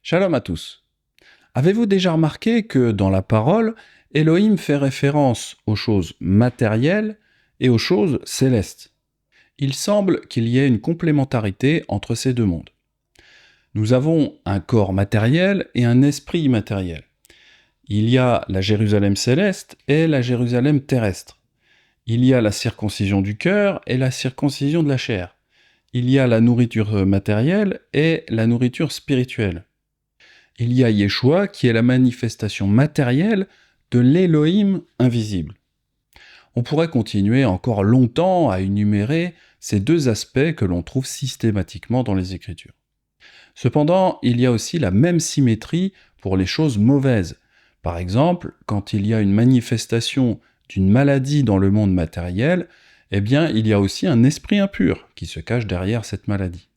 Shalom à tous. Avez-vous déjà remarqué que dans la parole, Elohim fait référence aux choses matérielles et aux choses célestes? Il semble qu'il y ait une complémentarité entre ces deux mondes. Nous avons un corps matériel et un esprit immatériel. Il y a la Jérusalem céleste et la Jérusalem terrestre. Il y a la circoncision du cœur et la circoncision de la chair. Il y a la nourriture matérielle et la nourriture spirituelle. Il y a Yeshua qui est la manifestation matérielle de l'Élohim invisible. On pourrait continuer encore longtemps à énumérer ces deux aspects que l'on trouve systématiquement dans les Écritures. Cependant, il y a aussi la même symétrie pour les choses mauvaises. Par exemple, quand il y a une manifestation d'une maladie dans le monde matériel, eh bien, il y a aussi un esprit impur qui se cache derrière cette maladie.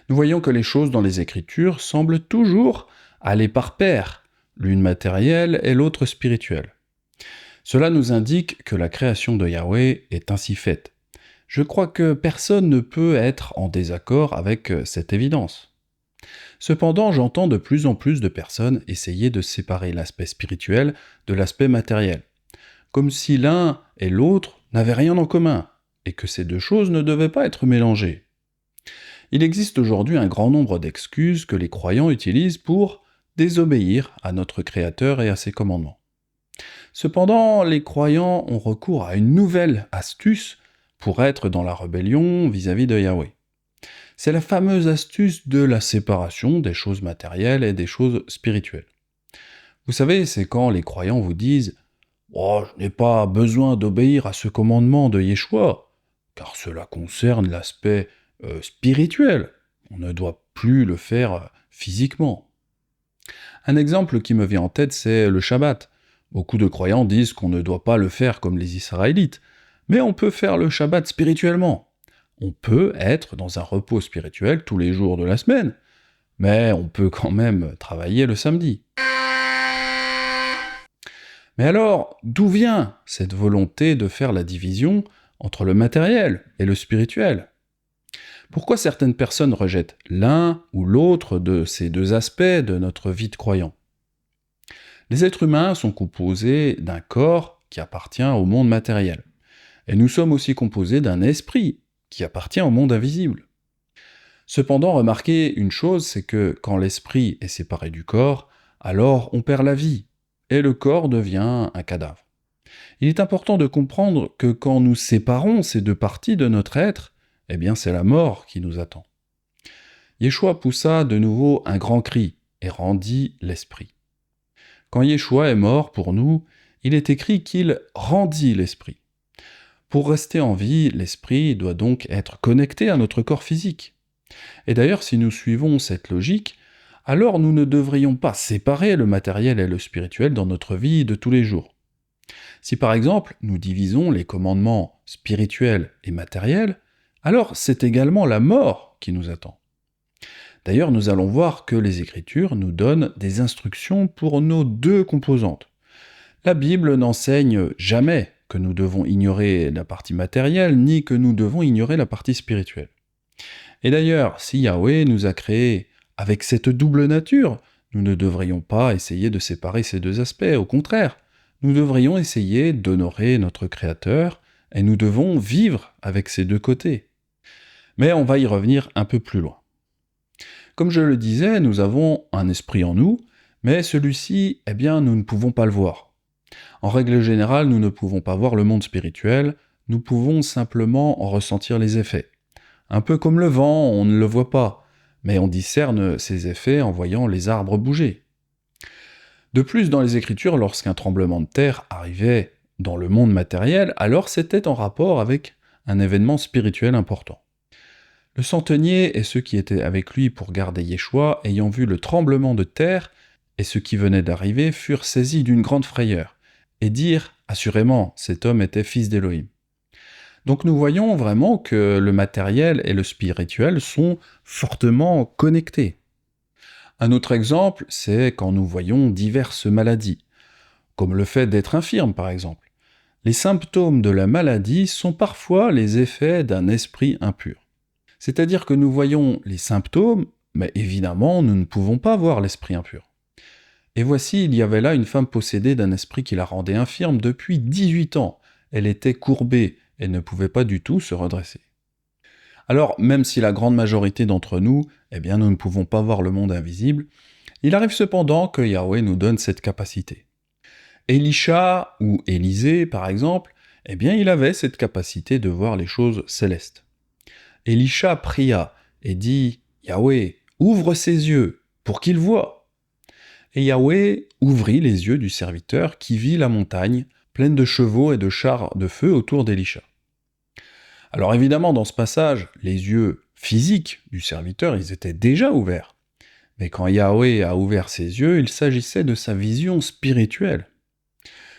Nous voyons que les choses dans les Écritures semblent toujours aller par pair, l'une matérielle et l'autre spirituelle. Cela nous indique que la création de Yahweh est ainsi faite. Je crois que personne ne peut être en désaccord avec cette évidence. Cependant, j'entends de plus en plus de personnes essayer de séparer l'aspect spirituel de l'aspect matériel, comme si l'un et l'autre n'avaient rien en commun, et que ces deux choses ne devaient pas être mélangées. Il existe aujourd'hui un grand nombre d'excuses que les croyants utilisent pour désobéir à notre Créateur et à ses commandements. Cependant, les croyants ont recours à une nouvelle astuce pour être dans la rébellion vis-à-vis de Yahweh. C'est la fameuse astuce de la séparation des choses matérielles et des choses spirituelles. Vous savez, c'est quand les croyants vous disent « Oh, je n'ai pas besoin d'obéir à ce commandement de Yeshua, car cela concerne l'aspect spirituel. On ne doit plus le faire physiquement. » Un exemple qui me vient en tête, c'est le Shabbat. Beaucoup de croyants disent qu'on ne doit pas le faire comme les Israélites, mais on peut faire le Shabbat spirituellement. On peut être dans un repos spirituel tous les jours de la semaine, mais on peut quand même travailler le samedi. Mais alors, d'où vient cette volonté de faire la division entre le matériel et le spirituel? Pourquoi certaines personnes rejettent l'un ou l'autre de ces deux aspects de notre vie de croyant? Les êtres humains sont composés d'un corps qui appartient au monde matériel. Et nous sommes aussi composés d'un esprit qui appartient au monde invisible. Cependant, remarquez une chose, c'est que quand l'esprit est séparé du corps, alors on perd la vie, et le corps devient un cadavre. Il est important de comprendre que quand nous séparons ces deux parties de notre être, eh bien c'est la mort qui nous attend. Yeshua poussa de nouveau un grand cri et rendit l'esprit. Quand Yeshua est mort pour nous, il est écrit qu'il rendit l'esprit. Pour rester en vie, l'esprit doit donc être connecté à notre corps physique. Et d'ailleurs, si nous suivons cette logique, alors nous ne devrions pas séparer le matériel et le spirituel dans notre vie de tous les jours. Si par exemple nous divisons les commandements spirituels et matériels, alors c'est également la mort qui nous attend. D'ailleurs, nous allons voir que les Écritures nous donnent des instructions pour nos deux composantes. La Bible n'enseigne jamais que nous devons ignorer la partie matérielle, ni que nous devons ignorer la partie spirituelle. Et d'ailleurs, si Yahweh nous a créés avec cette double nature, nous ne devrions pas essayer de séparer ces deux aspects, au contraire, nous devrions essayer d'honorer notre Créateur, et nous devons vivre avec ces deux côtés. Mais on va y revenir un peu plus loin. Comme je le disais, nous avons un esprit en nous, mais celui-ci, eh bien, nous ne pouvons pas le voir. En règle générale, nous ne pouvons pas voir le monde spirituel, nous pouvons simplement en ressentir les effets. Un peu comme le vent, on ne le voit pas, mais on discerne ses effets en voyant les arbres bouger. De plus, dans les Écritures, lorsqu'un tremblement de terre arrivait dans le monde matériel, alors c'était en rapport avec un événement spirituel important. Le centenier et ceux qui étaient avec lui pour garder Yeshua, ayant vu le tremblement de terre et ce qui venait d'arriver, furent saisis d'une grande frayeur, et dirent, assurément, cet homme était fils d'Élohim. Donc nous voyons vraiment que le matériel et le spirituel sont fortement connectés. Un autre exemple, c'est quand nous voyons diverses maladies, comme le fait d'être infirme par exemple. Les symptômes de la maladie sont parfois les effets d'un esprit impur. C'est-à-dire que nous voyons les symptômes Mais évidemment, nous ne pouvons pas voir l'esprit impur. Et voici, il y avait là une femme possédée d'un esprit qui la rendait infirme depuis 18 ans. Elle était courbée et ne pouvait pas du tout se redresser. Alors, même si la grande majorité d'entre nous, nous ne pouvons pas voir le monde invisible, il arrive cependant que Yahweh nous donne cette capacité. Élisha ou Élisée, par exemple, il avait cette capacité de voir les choses célestes. Élisha pria et dit « Yahweh, ouvre ses yeux pour qu'il voie ». Et Yahweh ouvrit les yeux du serviteur qui vit la montagne pleine de chevaux et de chars de feu autour d'Élisha. Alors évidemment, dans ce passage, les yeux physiques du serviteur, ils étaient déjà ouverts. Mais quand Yahweh a ouvert ses yeux, il s'agissait de sa vision spirituelle.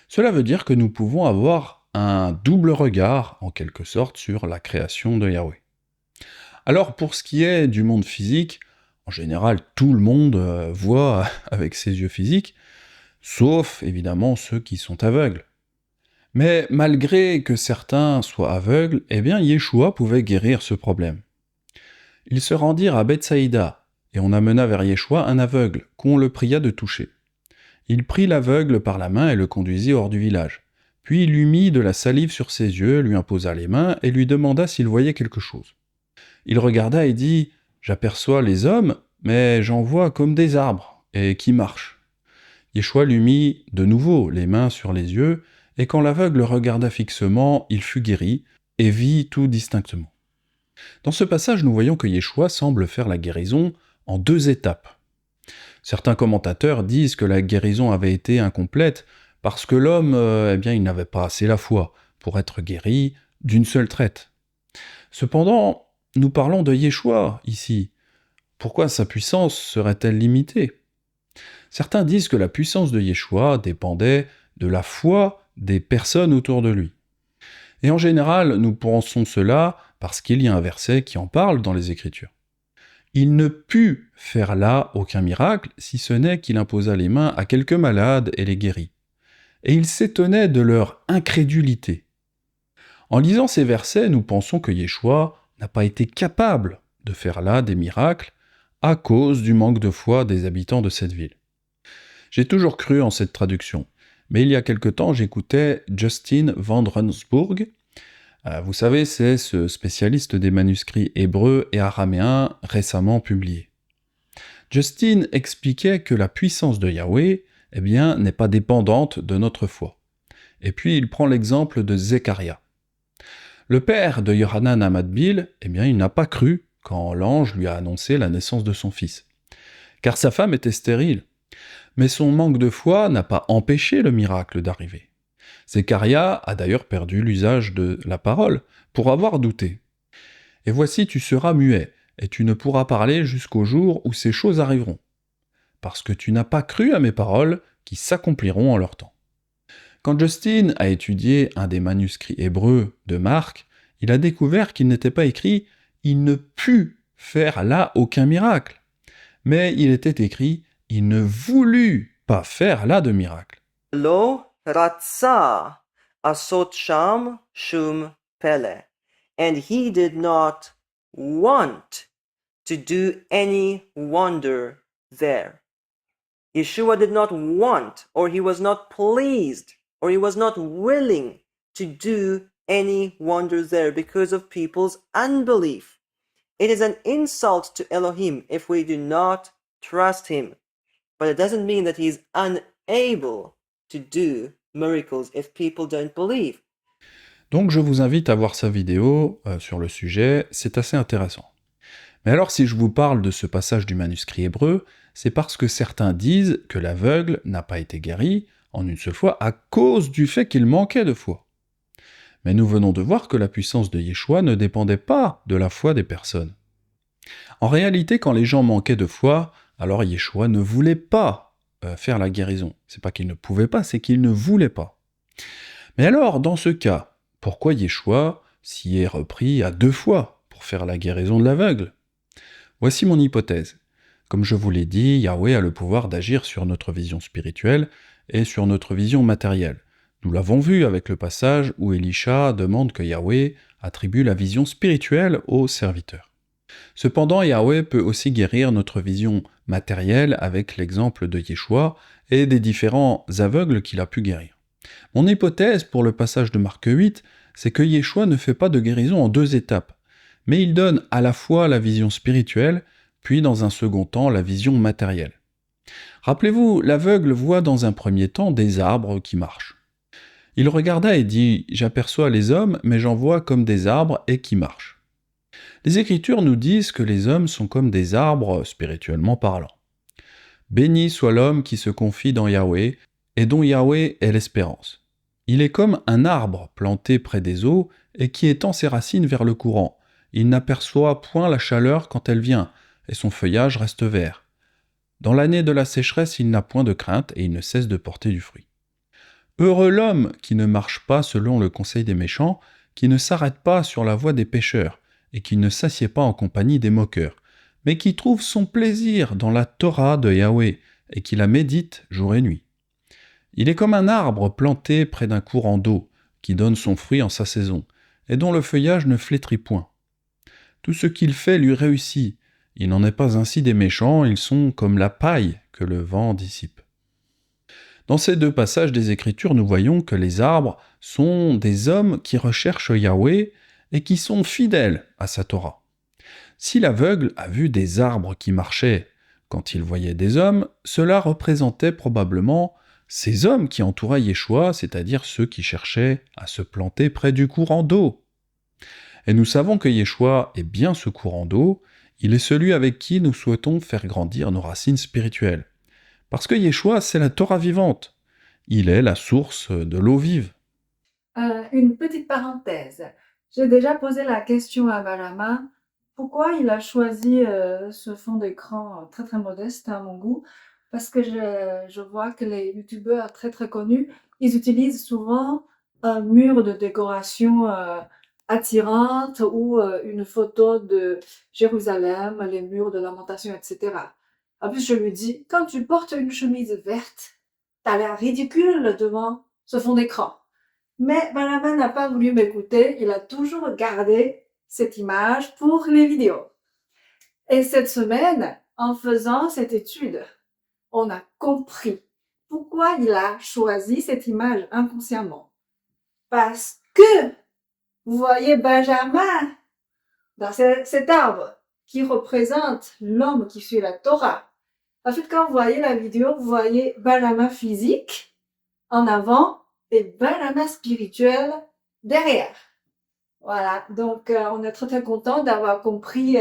Cela veut dire que nous pouvons avoir un double regard, en quelque sorte, sur la création de Yahweh. Alors pour ce qui est du monde physique, en général, tout le monde voit avec ses yeux physiques, sauf évidemment ceux qui sont aveugles. Mais malgré que certains soient aveugles, Yeshua pouvait guérir ce problème. Ils se rendirent à Bethsaïda, et on amena vers Yeshua un aveugle, qu'on le pria de toucher. Il prit l'aveugle par la main et le conduisit hors du village. Puis il lui mit de la salive sur ses yeux, lui imposa les mains, et lui demanda s'il voyait quelque chose. Il regarda et dit « J'aperçois les hommes, mais j'en vois comme des arbres, et qui marchent. » Yeshua lui mit de nouveau les mains sur les yeux, et quand l'aveugle regarda fixement, il fut guéri, et vit tout distinctement. Dans ce passage, nous voyons que Yeshua semble faire la guérison en 2 étapes. Certains commentateurs disent que la guérison avait été incomplète parce que l'homme, il n'avait pas assez la foi pour être guéri d'une seule traite. Cependant, nous parlons de Yeshua ici. Pourquoi sa puissance serait-elle limitée ? Certains disent que la puissance de Yeshua dépendait de la foi des personnes autour de lui. Et en général, nous pensons cela parce qu'il y a un verset qui en parle dans les Écritures. Il ne put faire là aucun miracle, si ce n'est qu'il imposa les mains à quelques malades et les guérit. Et il s'étonnait de leur incrédulité. En lisant ces versets, nous pensons que Yeshua n'a pas été capable de faire là des miracles à cause du manque de foi des habitants de cette ville. J'ai toujours cru en cette traduction, mais il y a quelque temps, j'écoutais Justin van Rensburg. Vous savez, c'est ce spécialiste des manuscrits hébreux et araméens récemment publiés. Justin expliquait que la puissance de Yahweh, n'est pas dépendante de notre foi. Et puis il prend l'exemple de Zechariah. Le père de Yohanan Amadbil, il n'a pas cru quand l'ange lui a annoncé la naissance de son fils, car sa femme était stérile. Mais son manque de foi n'a pas empêché le miracle d'arriver. Zechariah a d'ailleurs perdu l'usage de la parole pour avoir douté. Et voici, tu seras muet, et tu ne pourras parler jusqu'au jour où ces choses arriveront, parce que tu n'as pas cru à mes paroles qui s'accompliront en leur temps. Quand Justin a étudié un des manuscrits hébreux de Marc, il a découvert qu'il n'était pas écrit « il ne put faire là aucun miracle », mais il était écrit « il ne voulut pas faire là de miracle ». Lo ratza asot sham shum pele. And he did not want to do any wonder there. Yeshua did not want, or he was not pleased, or he was not willing to do any wonder there because of people's unbelief. It is an insult to Elohim if we do not trust him. But it doesn't mean that he is unable to do miracles if people don't believe. Donc je vous invite à voir sa vidéo sur le sujet, c'est assez intéressant. Mais alors si je vous parle de ce passage du manuscrit hébreu, c'est parce que certains disent que l'aveugle n'a pas été guéri en une seule fois à cause du fait qu'il manquait de foi. Mais nous venons de voir que la puissance de Yeshua ne dépendait pas de la foi des personnes. En réalité, quand les gens manquaient de foi, alors Yeshua ne voulait pas faire la guérison. C'est pas qu'il ne pouvait pas, c'est qu'il ne voulait pas. Mais alors, dans ce cas, pourquoi Yeshua s'y est repris à 2 fois pour faire la guérison de l'aveugle ? Voici mon hypothèse. Comme je vous l'ai dit, Yahweh a le pouvoir d'agir sur notre vision spirituelle et sur notre vision matérielle. Nous l'avons vu avec le passage où Élisha demande que Yahweh attribue la vision spirituelle aux serviteurs. Cependant, Yahweh peut aussi guérir notre vision matérielle avec l'exemple de Yeshua et des différents aveugles qu'il a pu guérir. Mon hypothèse pour le passage de Marc 8, c'est que Yeshua ne fait pas de guérison en deux étapes, mais il donne à la fois la vision spirituelle, puis dans un second temps la vision matérielle. Rappelez-vous, l'aveugle voit dans un premier temps des arbres qui marchent. Il regarda et dit « J'aperçois les hommes, mais j'en vois comme des arbres et qui marchent. » Les Écritures nous disent que les hommes sont comme des arbres spirituellement parlant. Béni soit l'homme qui se confie dans Yahweh, et dont Yahweh est l'espérance. Il est comme un arbre planté près des eaux et qui étend ses racines vers le courant. Il n'aperçoit point la chaleur quand elle vient, et son feuillage reste vert. Dans l'année de la sécheresse, il n'a point de crainte et il ne cesse de porter du fruit. Heureux l'homme qui ne marche pas selon le conseil des méchants, qui ne s'arrête pas sur la voie des pécheurs, et qui ne s'assied pas en compagnie des moqueurs, mais qui trouve son plaisir dans la Torah de Yahweh, et qui la médite jour et nuit. Il est comme un arbre planté près d'un courant d'eau, qui donne son fruit en sa saison, et dont le feuillage ne flétrit point. Tout ce qu'il fait lui réussit. Il n'en est pas ainsi des méchants, ils sont comme la paille que le vent dissipe. Dans ces deux passages des Écritures, nous voyons que les arbres sont des hommes qui recherchent Yahweh et qui sont fidèles à sa Torah. Si l'aveugle a vu des arbres qui marchaient quand il voyait des hommes, cela représentait probablement ces hommes qui entouraient Yeshua, c'est-à-dire ceux qui cherchaient à se planter près du courant d'eau. Et nous savons que Yeshua est bien ce courant d'eau, il est celui avec qui nous souhaitons faire grandir nos racines spirituelles. Parce que Yeshua, c'est la Torah vivante. Il est la source de l'eau vive. Une petite parenthèse. J'ai déjà posé la question à Benjamin, pourquoi il a choisi ce fond d'écran très très modeste à mon goût, parce que je vois que les youtubeurs très très connus, ils utilisent souvent un mur de décoration attirante ou une photo de Jérusalem, les murs de lamentation, etc. En plus, je lui dis, quand tu portes une chemise verte, t'as l'air ridicule devant ce fond d'écran. Mais Benjamin n'a pas voulu m'écouter, il a toujours gardé cette image pour les vidéos. Et cette semaine, en faisant cette étude, on a compris pourquoi il a choisi cette image inconsciemment. Parce que, vous voyez Benjamin dans cet arbre qui représente l'homme qui suit la Torah. En fait, quand vous voyez la vidéo, vous voyez Benjamin physique en avant et Benjamin spirituel derrière. Voilà, donc on est très très content d'avoir compris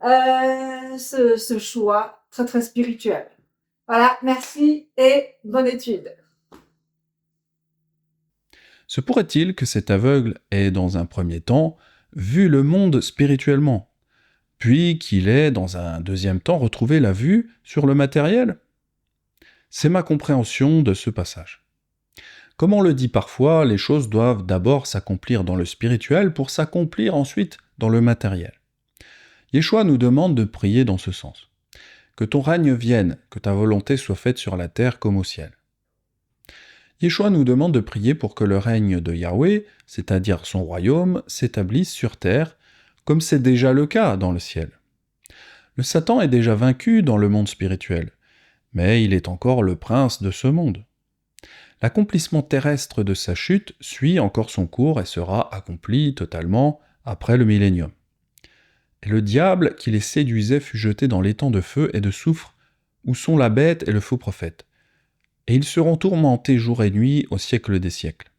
ce choix très très spirituel. Voilà, merci et bonne étude. Se pourrait-il que cet aveugle ait, dans un premier temps, vu le monde spirituellement, puis qu'il ait, dans un deuxième temps, retrouvé la vue sur le matériel? C'est ma compréhension de ce passage. Comme on le dit parfois, les choses doivent d'abord s'accomplir dans le spirituel pour s'accomplir ensuite dans le matériel. Yeshua nous demande de prier dans ce sens. Que ton règne vienne, que ta volonté soit faite sur la terre comme au ciel. Yeshua nous demande de prier pour que le règne de Yahweh, c'est-à-dire son royaume, s'établisse sur terre, comme c'est déjà le cas dans le ciel. Le Satan est déjà vaincu dans le monde spirituel, mais il est encore le prince de ce monde. L'accomplissement terrestre de sa chute suit encore son cours et sera accompli totalement après le millénium. Et le diable qui les séduisait fut jeté dans l'étang de feu et de soufre, où sont la bête et le faux prophète. Et ils seront tourmentés jour et nuit au siècle des siècles.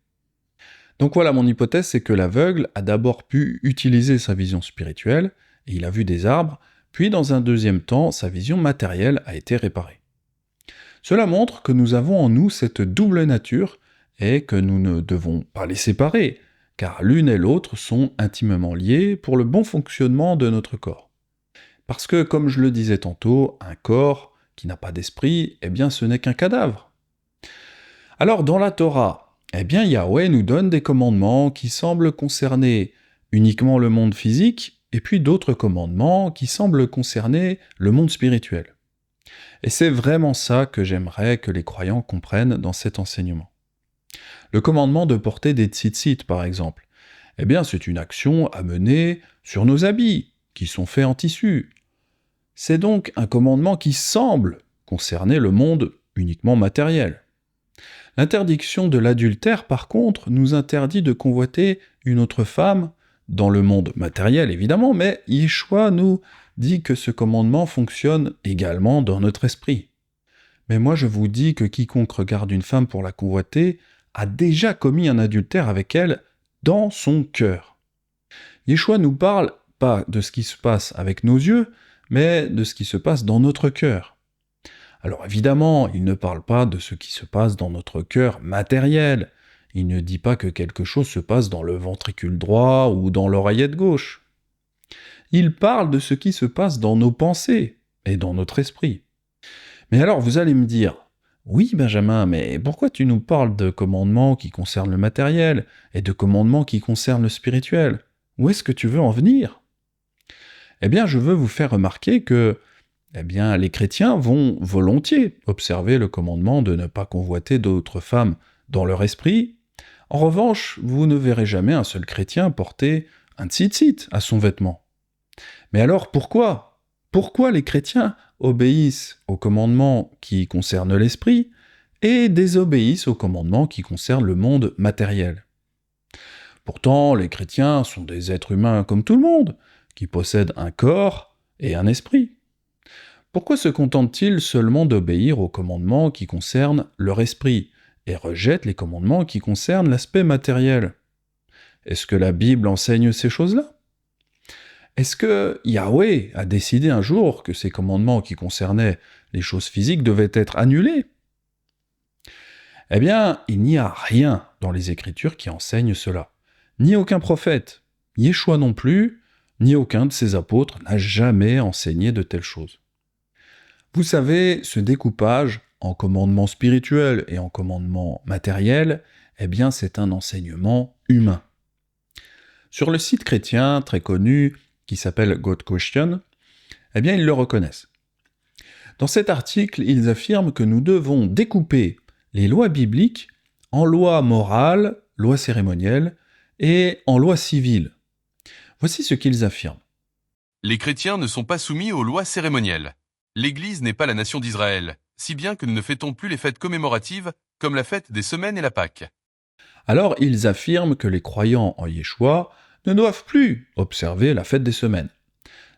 Donc voilà, mon hypothèse, c'est que l'aveugle a d'abord pu utiliser sa vision spirituelle, et il a vu des arbres, puis dans un deuxième temps, sa vision matérielle a été réparée. Cela montre que nous avons en nous cette double nature, et que nous ne devons pas les séparer, car l'une et l'autre sont intimement liées pour le bon fonctionnement de notre corps. Parce que, comme je le disais tantôt, un corps qui n'a pas d'esprit, eh bien ce n'est qu'un cadavre. Alors dans la Torah, eh bien Yahweh nous donne des commandements qui semblent concerner uniquement le monde physique, et puis d'autres commandements qui semblent concerner le monde spirituel. Et c'est vraiment ça que j'aimerais que les croyants comprennent dans cet enseignement. Le commandement de porter des tzitzit, par exemple, eh bien c'est une action à mener sur nos habits, qui sont faits en tissu. C'est donc un commandement qui semble concerner le monde uniquement matériel. L'interdiction de l'adultère, par contre, nous interdit de convoiter une autre femme, dans le monde matériel évidemment, mais Yeshua nous dit que ce commandement fonctionne également dans notre esprit. Mais moi je vous dis que quiconque regarde une femme pour la convoiter a déjà commis un adultère avec elle dans son cœur. Yeshua nous parle pas de ce qui se passe avec nos yeux, mais de ce qui se passe dans notre cœur. Alors évidemment, il ne parle pas de ce qui se passe dans notre cœur matériel. Il ne dit pas que quelque chose se passe dans le ventricule droit ou dans l'oreillette gauche. Il parle de ce qui se passe dans nos pensées et dans notre esprit. Mais alors vous allez me dire, oui Benjamin, mais pourquoi tu nous parles de commandements qui concernent le matériel et de commandements qui concernent le spirituel? Où est-ce que tu veux en venir? Eh bien, je veux vous faire remarquer que les chrétiens vont volontiers observer le commandement de ne pas convoiter d'autres femmes dans leur esprit. En revanche, vous ne verrez jamais un seul chrétien porter un tzitzit à son vêtement. Mais alors pourquoi? Pourquoi les chrétiens obéissent aux commandements qui concernent l'esprit et désobéissent aux commandements qui concernent le monde matériel? Pourtant, les chrétiens sont des êtres humains comme tout le monde, qui possèdent un corps et un esprit. Pourquoi se contentent-ils seulement d'obéir aux commandements qui concernent leur esprit et rejettent les commandements qui concernent l'aspect matériel? Est-ce que la Bible enseigne ces choses-là? Est-ce que Yahweh a décidé un jour que ces commandements qui concernaient les choses physiques devaient être annulés? Eh bien, il n'y a rien dans les Écritures qui enseigne cela. Ni aucun prophète, Yeshua non plus, ni aucun de ses apôtres n'a jamais enseigné de telles choses. Vous savez, ce découpage en commandements spirituels et en commandements matériels, eh bien c'est un enseignement humain. Sur le site chrétien très connu qui s'appelle God Question, eh bien ils le reconnaissent. Dans cet article, ils affirment que nous devons découper les lois bibliques en lois morales, lois cérémonielles et en lois civiles. Voici ce qu'ils affirment. Les chrétiens ne sont pas soumis aux lois cérémonielles. L'Église n'est pas la nation d'Israël, si bien que nous ne fêtons plus les fêtes commémoratives comme la fête des semaines et la Pâque. Alors ils affirment que les croyants en Yeshua ne doivent plus observer la fête des semaines,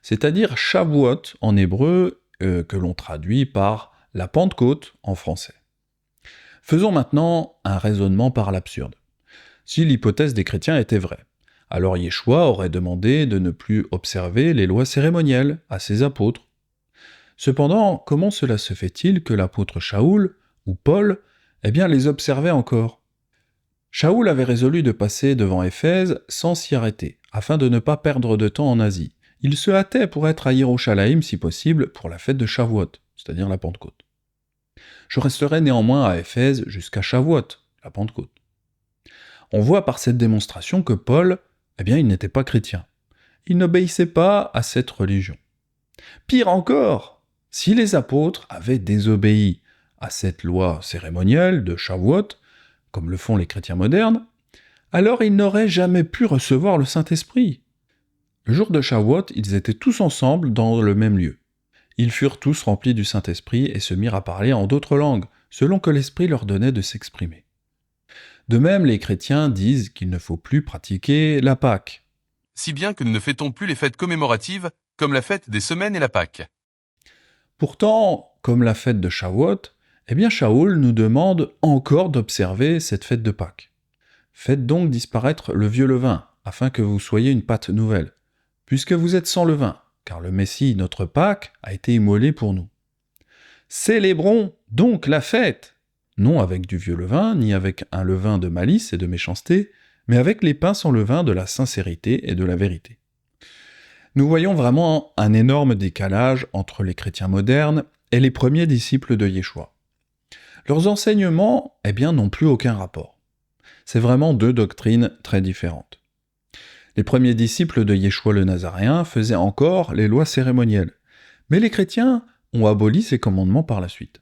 c'est-à-dire Shavuot en hébreu, que l'on traduit par la Pentecôte en français. Faisons maintenant un raisonnement par l'absurde. Si l'hypothèse des chrétiens était vraie, alors Yeshua aurait demandé de ne plus observer les lois cérémonielles à ses apôtres. Cependant, comment cela se fait-il que l'apôtre Shaoul ou Paul, les observait encore? Shaoul avait résolu de passer devant Éphèse sans s'y arrêter, afin de ne pas perdre de temps en Asie. Il se hâtait pour être à Yerushalayim si possible pour la fête de Shavuot, c'est-à-dire la Pentecôte. Je resterai néanmoins à Éphèse jusqu'à Shavuot, la Pentecôte. On voit par cette démonstration que Paul, il n'était pas chrétien. Il n'obéissait pas à cette religion. Pire encore, si les apôtres avaient désobéi à cette loi cérémonielle de Shavuot, comme le font les chrétiens modernes, alors ils n'auraient jamais pu recevoir le Saint-Esprit. Le jour de Shavuot, ils étaient tous ensemble dans le même lieu. Ils furent tous remplis du Saint-Esprit et se mirent à parler en d'autres langues, selon que l'Esprit leur donnait de s'exprimer. De même, les chrétiens disent qu'il ne faut plus pratiquer la Pâque. Si bien que nous ne fêtons plus les fêtes commémoratives comme la fête des semaines et la Pâque. Pourtant, comme la fête de Shavuot, Shaoul nous demande encore d'observer cette fête de Pâques. Faites donc disparaître le vieux levain, afin que vous soyez une pâte nouvelle, puisque vous êtes sans levain, car le Messie, notre Pâques, a été immolé pour nous. Célébrons donc la fête, non avec du vieux levain, ni avec un levain de malice et de méchanceté, mais avec les pains sans levain de la sincérité et de la vérité. Nous voyons vraiment un énorme décalage entre les chrétiens modernes et les premiers disciples de Yeshua. Leurs enseignements, n'ont plus aucun rapport. C'est vraiment deux doctrines très différentes. Les premiers disciples de Yeshua le Nazaréen faisaient encore les lois cérémonielles, mais les chrétiens ont aboli ces commandements par la suite.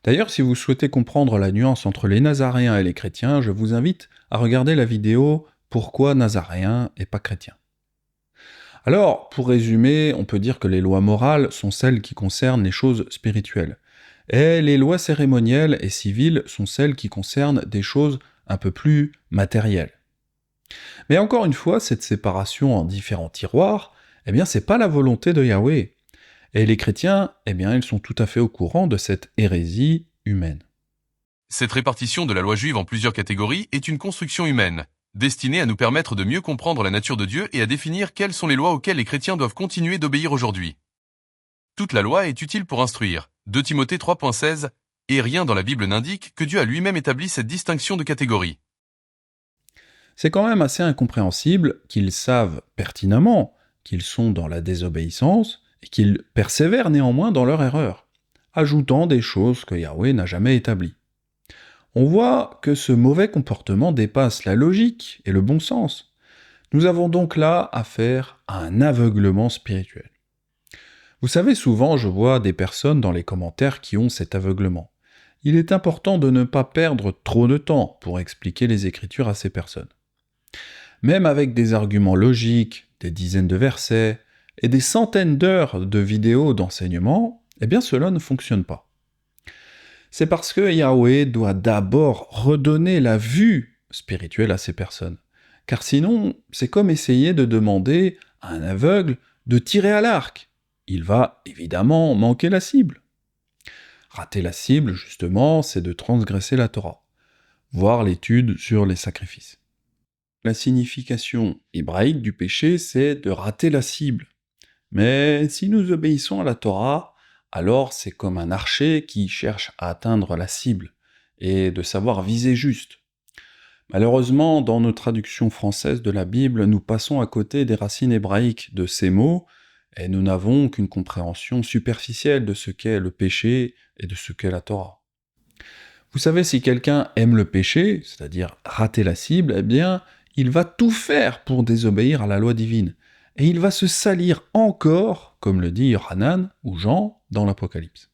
D'ailleurs, si vous souhaitez comprendre la nuance entre les Nazaréens et les chrétiens, je vous invite à regarder la vidéo « Pourquoi Nazaréen et pas chrétien ?» Alors, pour résumer, on peut dire que les lois morales sont celles qui concernent les choses spirituelles, et les lois cérémonielles et civiles sont celles qui concernent des choses un peu plus matérielles. Mais encore une fois, cette séparation en différents tiroirs, eh bien, c'est pas la volonté de Yahweh. Et les chrétiens, eh bien, ils sont tout à fait au courant de cette hérésie humaine. Cette répartition de la loi juive en plusieurs catégories est une construction humaine, destinée à nous permettre de mieux comprendre la nature de Dieu et à définir quelles sont les lois auxquelles les chrétiens doivent continuer d'obéir aujourd'hui. Toute la loi est utile pour instruire, 2 Timothée 3.16, et rien dans la Bible n'indique que Dieu a lui-même établi cette distinction de catégories. C'est quand même assez incompréhensible qu'ils savent pertinemment qu'ils sont dans la désobéissance et qu'ils persévèrent néanmoins dans leur erreur, ajoutant des choses que Yahweh n'a jamais établies. On voit que ce mauvais comportement dépasse la logique et le bon sens. Nous avons donc là affaire à un aveuglement spirituel. Vous savez, souvent je vois des personnes dans les commentaires qui ont cet aveuglement. Il est important de ne pas perdre trop de temps pour expliquer les Écritures à ces personnes. Même avec des arguments logiques, des dizaines de versets et des centaines d'heures de vidéos d'enseignement, eh bien cela ne fonctionne pas. C'est parce que Yahweh doit d'abord redonner la vue spirituelle à ces personnes. Car sinon, c'est comme essayer de demander à un aveugle de tirer à l'arc. Il va évidemment manquer la cible. Rater la cible, justement, c'est de transgresser la Torah, voire l'étude sur les sacrifices. La signification hébraïque du péché, c'est de rater la cible. Mais si nous obéissons à la Torah, alors c'est comme un archer qui cherche à atteindre la cible, et de savoir viser juste. Malheureusement, dans nos traductions françaises de la Bible, nous passons à côté des racines hébraïques de ces mots, et nous n'avons qu'une compréhension superficielle de ce qu'est le péché et de ce qu'est la Torah. Vous savez, si quelqu'un aime le péché, c'est-à-dire rater la cible, eh bien, il va tout faire pour désobéir à la loi divine, et il va se salir encore, comme le dit Yohanan ou Jean dans l'Apocalypse.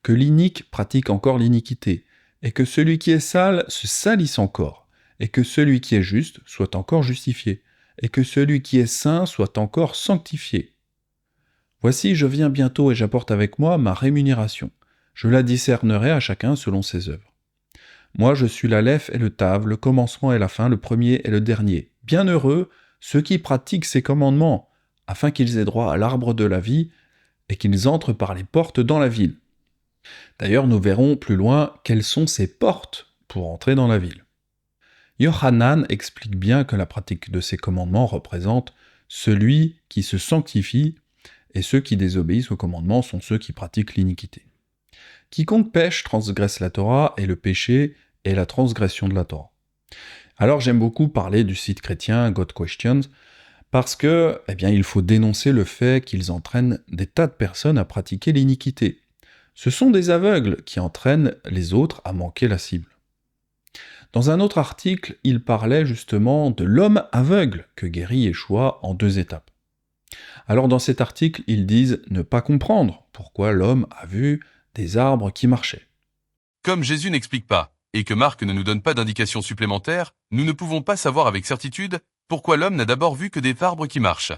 Que l'inique pratique encore l'iniquité, et que celui qui est sale se salisse encore, et que celui qui est juste soit encore justifié, et que celui qui est saint soit encore sanctifié. Voici, je viens bientôt et j'apporte avec moi ma rémunération. Je la discernerai à chacun selon ses œuvres. Moi je suis l'Aleph et le Tav, le commencement et la fin, le premier et le dernier. Bienheureux ceux qui pratiquent ces commandements, afin qu'ils aient droit à l'arbre de la vie, et qu'ils entrent par les portes dans la ville. D'ailleurs, nous verrons plus loin quelles sont ces portes pour entrer dans la ville. Yohanan explique bien que la pratique de ces commandements représente celui qui se sanctifie, et ceux qui désobéissent aux commandements sont ceux qui pratiquent l'iniquité. Quiconque pêche transgresse la Torah, et le péché est la transgression de la Torah. Alors j'aime beaucoup parler du site chrétien God Questions, parce que, eh bien, il faut dénoncer le fait qu'ils entraînent des tas de personnes à pratiquer l'iniquité. Ce sont des aveugles qui entraînent les autres à manquer la cible. Dans un autre article, il parlait justement de l'homme aveugle que guérit Yeshua en 2 étapes. Alors dans cet article, ils disent ne pas comprendre pourquoi l'homme a vu des arbres qui marchaient. Comme Jésus n'explique pas, et que Marc ne nous donne pas d'indications supplémentaires, nous ne pouvons pas savoir avec certitude pourquoi l'homme n'a d'abord vu que des arbres qui marchent.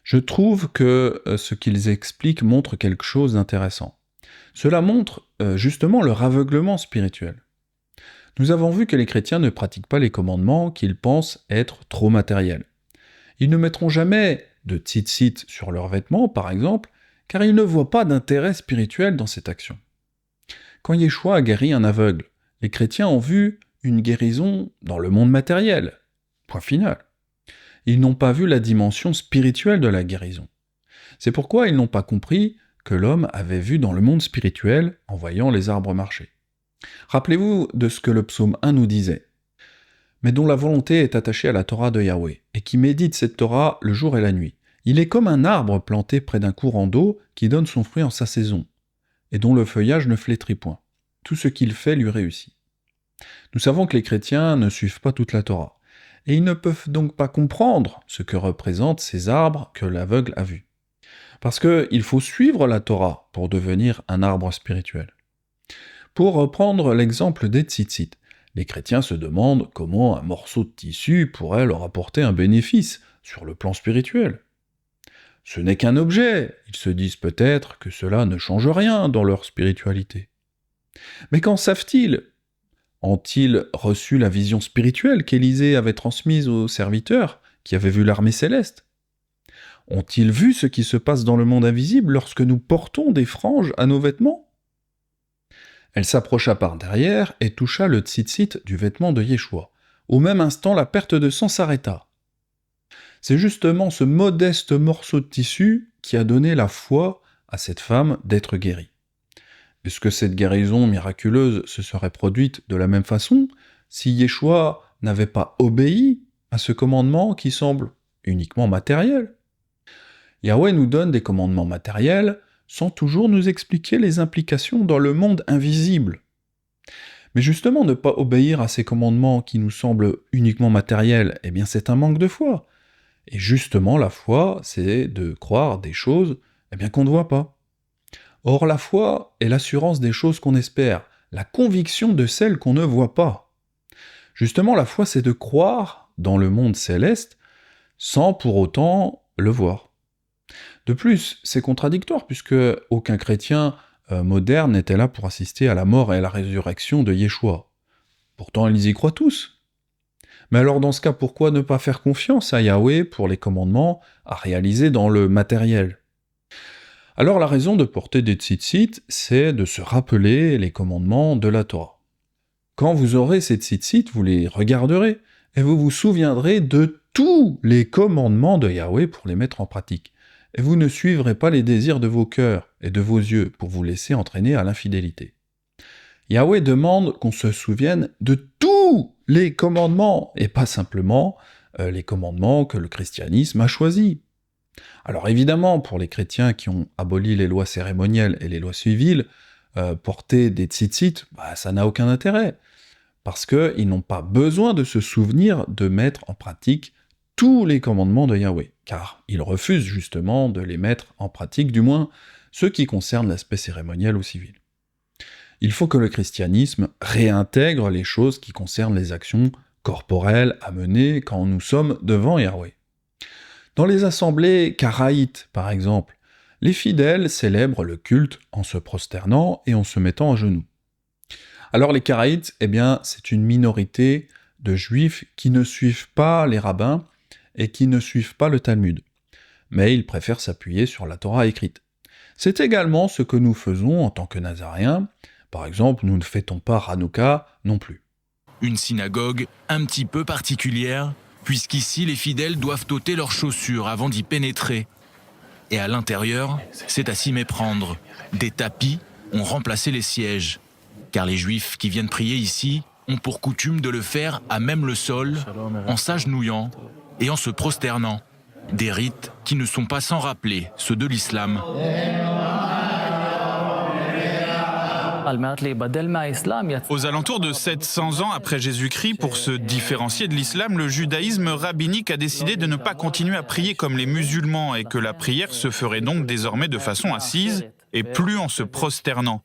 Je trouve que ce qu'ils expliquent montre quelque chose d'intéressant. Cela montre justement leur aveuglement spirituel. Nous avons vu que les chrétiens ne pratiquent pas les commandements qu'ils pensent être trop matériels. Ils ne mettront jamais de tzitzit sur leurs vêtements, par exemple, car ils ne voient pas d'intérêt spirituel dans cette action. Quand Yeshua a guéri un aveugle, les chrétiens ont vu une guérison dans le monde matériel. Point final. Ils n'ont pas vu la dimension spirituelle de la guérison. C'est pourquoi ils n'ont pas compris que l'homme avait vu dans le monde spirituel en voyant les arbres marcher. Rappelez-vous de ce que le psaume 1 nous disait. Mais dont la volonté est attachée à la Torah de Yahweh, et qui médite cette Torah le jour et la nuit. Il est comme un arbre planté près d'un courant d'eau qui donne son fruit en sa saison, et dont le feuillage ne flétrit point. Tout ce qu'il fait lui réussit. Nous savons que les chrétiens ne suivent pas toute la Torah, et ils ne peuvent donc pas comprendre ce que représentent ces arbres que l'aveugle a vus. Parce qu'il faut suivre la Torah pour devenir un arbre spirituel. Pour reprendre l'exemple des tzitzit, les chrétiens se demandent comment un morceau de tissu pourrait leur apporter un bénéfice, sur le plan spirituel. Ce n'est qu'un objet, ils se disent peut-être que cela ne change rien dans leur spiritualité. Mais qu'en savent-ils? Ont-ils reçu la vision spirituelle qu'Élisée avait transmise aux serviteurs qui avaient vu l'armée céleste? Ont-ils vu ce qui se passe dans le monde invisible lorsque nous portons des franges à nos vêtements? Elle s'approcha par derrière et toucha le tzitzit du vêtement de Yeshua. Au même instant, la perte de sang s'arrêta. C'est justement ce modeste morceau de tissu qui a donné la foi à cette femme d'être guérie. Est-ce que cette guérison miraculeuse se serait produite de la même façon si Yeshua n'avait pas obéi à ce commandement qui semble uniquement matériel? Yahweh nous donne des commandements matériels sans toujours nous expliquer les implications dans le monde invisible. Mais justement, ne pas obéir à ces commandements qui nous semblent uniquement matériels, eh bien c'est un manque de foi. Et justement, la foi, c'est de croire des choses qu'on ne voit pas. Or, la foi est l'assurance des choses qu'on espère, la conviction de celles qu'on ne voit pas. Justement, la foi, c'est de croire dans le monde céleste sans pour autant le voir. De plus, c'est contradictoire puisque aucun chrétien moderne n'était là pour assister à la mort et à la résurrection de Yeshua. Pourtant, ils y croient tous. Mais alors dans ce cas, pourquoi ne pas faire confiance à Yahweh pour les commandements à réaliser dans le matériel? Alors la raison de porter des tzitzit, c'est de se rappeler les commandements de la Torah. Quand vous aurez ces tzitzit, vous les regarderez, et vous vous souviendrez de tous les commandements de Yahweh pour les mettre en pratique. Et vous ne suivrez pas les désirs de vos cœurs et de vos yeux pour vous laisser entraîner à l'infidélité. Yahweh demande qu'on se souvienne de tous les commandements, et pas simplement les commandements que le christianisme a choisis. Alors évidemment, pour les chrétiens qui ont aboli les lois cérémonielles et les lois civiles, porter des tzitzit, ça n'a aucun intérêt, parce qu'ils n'ont pas besoin de se souvenir de mettre en pratique tous les commandements de Yahweh, car ils refusent justement de les mettre en pratique, du moins ceux qui concernent l'aspect cérémoniel ou civil. Il faut que le christianisme réintègre les choses qui concernent les actions corporelles à mener quand nous sommes devant Yahweh. Dans les assemblées karaïtes, par exemple, les fidèles célèbrent le culte en se prosternant et en se mettant à genoux. Alors les karaïtes, c'est une minorité de juifs qui ne suivent pas les rabbins et qui ne suivent pas le Talmud, mais ils préfèrent s'appuyer sur la Torah écrite. C'est également ce que nous faisons en tant que Nazaréens. Par exemple, nous ne fêtons pas Hanouka non plus. Une synagogue un petit peu particulière, puisqu'ici les fidèles doivent ôter leurs chaussures avant d'y pénétrer. Et à l'intérieur, c'est à s'y méprendre. Des tapis ont remplacé les sièges, car les Juifs qui viennent prier ici ont pour coutume de le faire à même le sol, en s'agenouillant et en se prosternant. Des rites qui ne sont pas sans rappeler ceux de l'islam. Aux alentours de 700 ans après Jésus-Christ, pour se différencier de l'islam, le judaïsme rabbinique a décidé de ne pas continuer à prier comme les musulmans et que la prière se ferait donc désormais de façon assise et plus en se prosternant.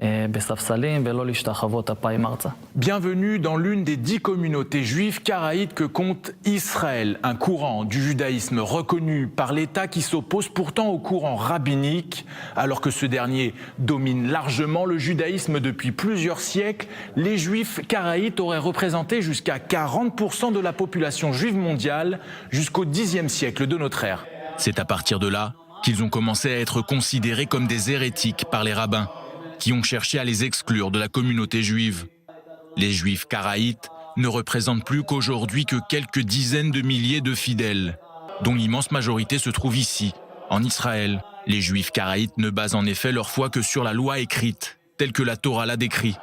Bienvenue dans l'une des 10 communautés juives karaïtes que compte Israël, un courant du judaïsme reconnu par l'État qui s'oppose pourtant au courant rabbinique. Alors que ce dernier domine largement le judaïsme depuis plusieurs siècles, les juifs karaïtes auraient représenté jusqu'à 40% de la population juive mondiale jusqu'au Xe siècle de notre ère. C'est à partir de là qu'ils ont commencé à être considérés comme des hérétiques par les rabbins, qui ont cherché à les exclure de la communauté juive. Les juifs karaïtes ne représentent plus qu'aujourd'hui que quelques dizaines de milliers de fidèles, dont l'immense majorité se trouve ici, en Israël. Les juifs karaïtes ne basent en effet leur foi que sur la loi écrite, telle que la Torah l'a décrit.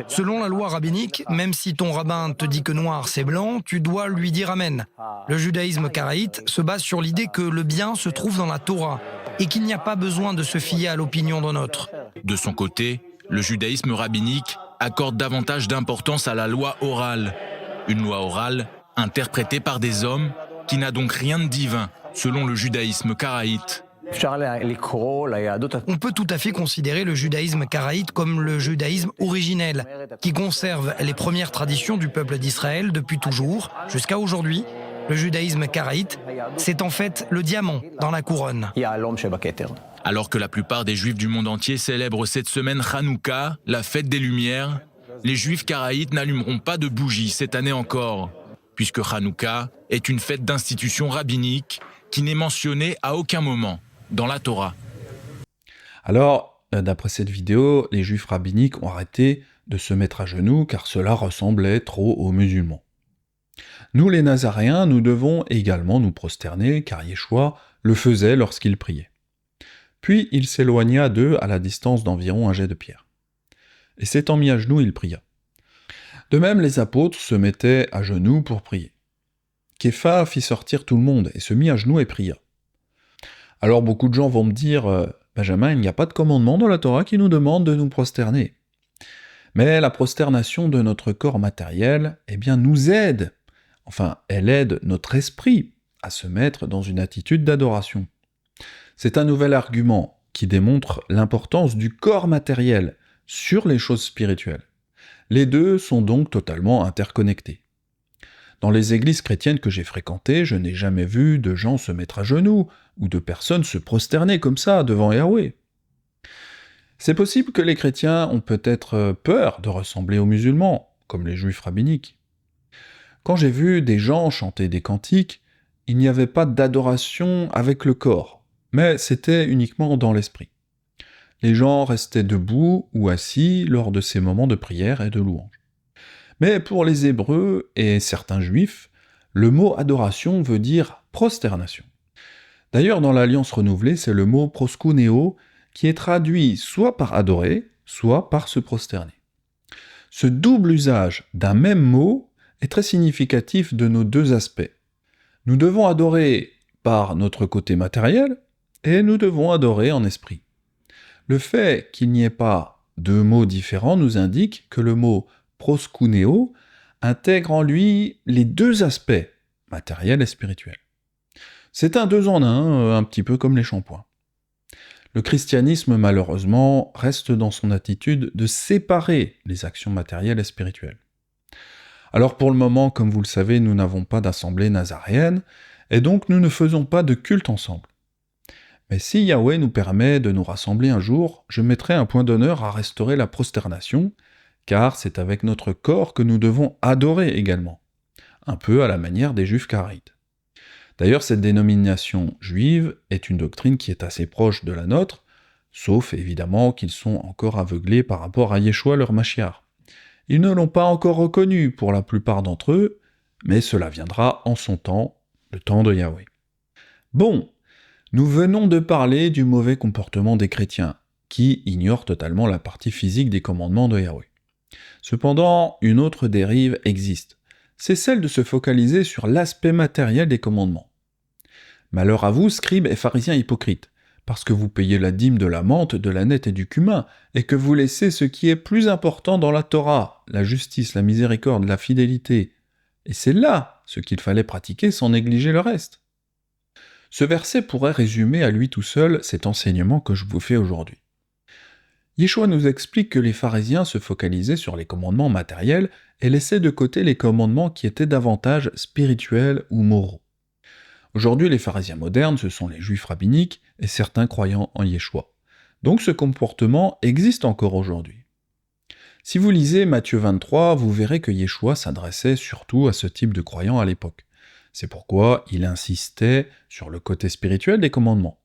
Selon la loi rabbinique, même si ton rabbin te dit que noir c'est blanc, tu dois lui dire amen. Le judaïsme karaïte se base sur l'idée que le bien se trouve dans la Torah et qu'il n'y a pas besoin de se fier à l'opinion d'un autre. De son côté, le judaïsme rabbinique accorde davantage d'importance à la loi orale. Une loi orale interprétée par des hommes qui n'a donc rien de divin, selon le judaïsme karaïte. On peut tout à fait considérer le judaïsme karaïte comme le judaïsme originel, qui conserve les premières traditions du peuple d'Israël depuis toujours, jusqu'à aujourd'hui, Le judaïsme karaïte, c'est en fait le diamant dans la couronne. Alors que la plupart des juifs du monde entier célèbrent cette semaine Hanouka, la fête des Lumières, les juifs karaïtes n'allumeront pas de bougies cette année encore, puisque Hanouka est une fête d'institution rabbinique qui n'est mentionnée à aucun moment dans la Torah. Alors, d'après cette vidéo, les juifs rabbiniques ont arrêté de se mettre à genoux car cela ressemblait trop aux musulmans. Nous les Nazaréens, nous devons également nous prosterner car Yeshua le faisait lorsqu'il priait. Puis il s'éloigna d'eux à la distance d'environ un jet de pierre. Et s'étant mis à genoux, il pria. De même, les apôtres se mettaient à genoux pour prier. Képha fit sortir tout le monde et se mit à genoux et pria. Alors beaucoup de gens vont me dire « Benjamin, il n'y a pas de commandement dans la Torah qui nous demande de nous prosterner. » Mais la prosternation de notre corps matériel, nous aide, elle aide notre esprit à se mettre dans une attitude d'adoration. C'est un nouvel argument qui démontre l'importance du corps matériel sur les choses spirituelles. Les deux sont donc totalement interconnectés. Dans les églises chrétiennes que j'ai fréquentées, je n'ai jamais vu de gens se mettre à genoux ou de personnes se prosterner comme ça devant Yahweh. C'est possible que les chrétiens ont peut-être peur de ressembler aux musulmans, comme les juifs rabbiniques. Quand j'ai vu des gens chanter des cantiques, il n'y avait pas d'adoration avec le corps, mais c'était uniquement dans l'esprit. Les gens restaient debout ou assis lors de ces moments de prière et de louange. Mais pour les Hébreux et certains Juifs, le mot adoration veut dire prosternation. D'ailleurs, dans l'Alliance renouvelée, c'est le mot proskuneo qui est traduit soit par adorer, soit par se prosterner. Ce double usage d'un même mot est très significatif de nos deux aspects. Nous devons adorer par notre côté matériel et nous devons adorer en esprit. Le fait qu'il n'y ait pas deux mots différents nous indique que le mot proskuneo intègre en lui les deux aspects, matériel et spirituel. C'est un deux en un petit peu comme les shampoings. Le christianisme, malheureusement, reste dans son attitude de séparer les actions matérielles et spirituelles. Alors pour le moment, comme vous le savez, nous n'avons pas d'assemblée nazaréenne, et donc nous ne faisons pas de culte ensemble. Mais si Yahweh nous permet de nous rassembler un jour, je mettrai un point d'honneur à restaurer la prosternation, car c'est avec notre corps que nous devons adorer également, un peu à la manière des juifs karaïtes. D'ailleurs, cette dénomination juive est une doctrine qui est assez proche de la nôtre, sauf évidemment qu'ils sont encore aveuglés par rapport à Yeshua leur Mashiach. Ils ne l'ont pas encore reconnu pour la plupart d'entre eux, mais cela viendra en son temps, le temps de Yahweh. Bon, nous venons de parler du mauvais comportement des chrétiens, qui ignorent totalement la partie physique des commandements de Yahweh. Cependant, une autre dérive existe, c'est celle de se focaliser sur l'aspect matériel des commandements. Malheur à vous, scribes et pharisiens hypocrites, parce que vous payez la dîme de la menthe, de la nette et du cumin, et que vous laissez ce qui est plus important dans la Torah, la justice, la miséricorde, la fidélité. Et c'est là ce qu'il fallait pratiquer sans négliger le reste. Ce verset pourrait résumer à lui tout seul cet enseignement que je vous fais aujourd'hui. Yeshua nous explique que les pharisiens se focalisaient sur les commandements matériels et laissaient de côté les commandements qui étaient davantage spirituels ou moraux. Aujourd'hui, les pharisiens modernes, ce sont les juifs rabbiniques et certains croyants en Yeshua. Donc ce comportement existe encore aujourd'hui. Si vous lisez Matthieu 23, vous verrez que Yeshua s'adressait surtout à ce type de croyants à l'époque. C'est pourquoi il insistait sur le côté spirituel des commandements.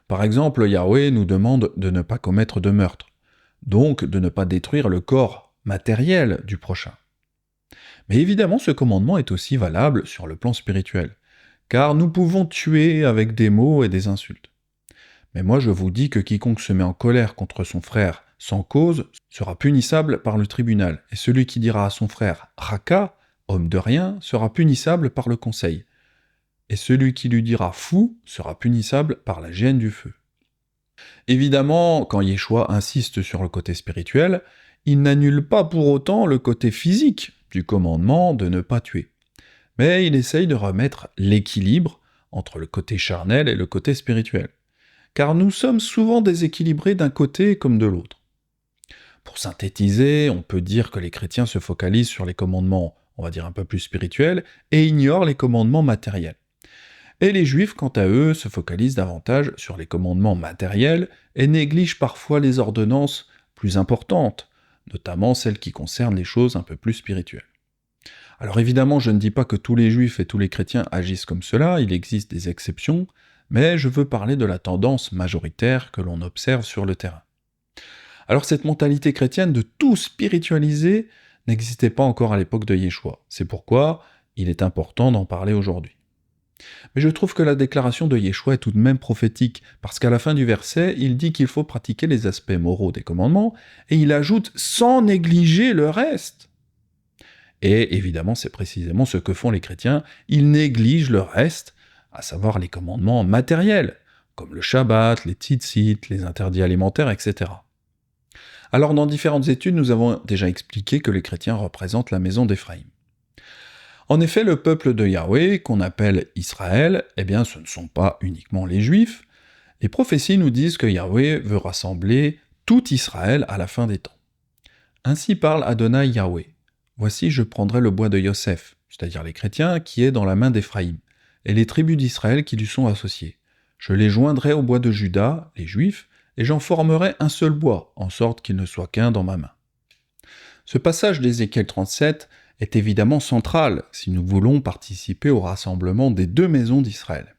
Par exemple, Yahweh nous demande de ne pas commettre de meurtre, donc de ne pas détruire le corps matériel du prochain. Mais évidemment, ce commandement est aussi valable sur le plan spirituel, car nous pouvons tuer avec des mots et des insultes. Mais moi je vous dis que quiconque se met en colère contre son frère sans cause sera punissable par le tribunal, et celui qui dira à son frère « Raka », homme de rien, sera punissable par le conseil, et celui qui lui dira « fou » sera punissable par la géhenne du feu. Évidemment, quand Yeshua insiste sur le côté spirituel, il n'annule pas pour autant le côté physique du commandement de ne pas tuer. Mais il essaye de remettre l'équilibre entre le côté charnel et le côté spirituel, car nous sommes souvent déséquilibrés d'un côté comme de l'autre. Pour synthétiser, on peut dire que les chrétiens se focalisent sur les commandements on va dire un peu plus spirituels, et ignorent les commandements matériels. Et les Juifs, quant à eux, se focalisent davantage sur les commandements matériels et négligent parfois les ordonnances plus importantes, notamment celles qui concernent les choses un peu plus spirituelles. Alors évidemment, je ne dis pas que tous les Juifs et tous les chrétiens agissent comme cela, il existe des exceptions, mais je veux parler de la tendance majoritaire que l'on observe sur le terrain. Alors cette mentalité chrétienne de tout spiritualiser n'existait pas encore à l'époque de Yeshua. C'est pourquoi il est important d'en parler aujourd'hui. Mais je trouve que la déclaration de Yeshua est tout de même prophétique, parce qu'à la fin du verset, il dit qu'il faut pratiquer les aspects moraux des commandements, et il ajoute « sans négliger le reste ». Et évidemment, c'est précisément ce que font les chrétiens, ils négligent le reste, à savoir les commandements matériels, comme le Shabbat, les tzitzit, les interdits alimentaires, etc. Alors dans différentes études, nous avons déjà expliqué que les chrétiens représentent la maison d'Éphraïm. En effet, le peuple de Yahweh, qu'on appelle Israël, eh bien ce ne sont pas uniquement les Juifs. Les prophéties nous disent que Yahweh veut rassembler tout Israël à la fin des temps. Ainsi parle Adonai Yahweh. Voici, je prendrai le bois de Yosef, c'est-à-dire les chrétiens, qui est dans la main d'Éphraïm, et les tribus d'Israël qui lui sont associées. Je les joindrai au bois de Juda, les Juifs, et j'en formerai un seul bois, en sorte qu'il ne soit qu'un dans ma main. Ce passage d'Ézéchiel 37 est évidemment central si nous voulons participer au rassemblement des deux maisons d'Israël.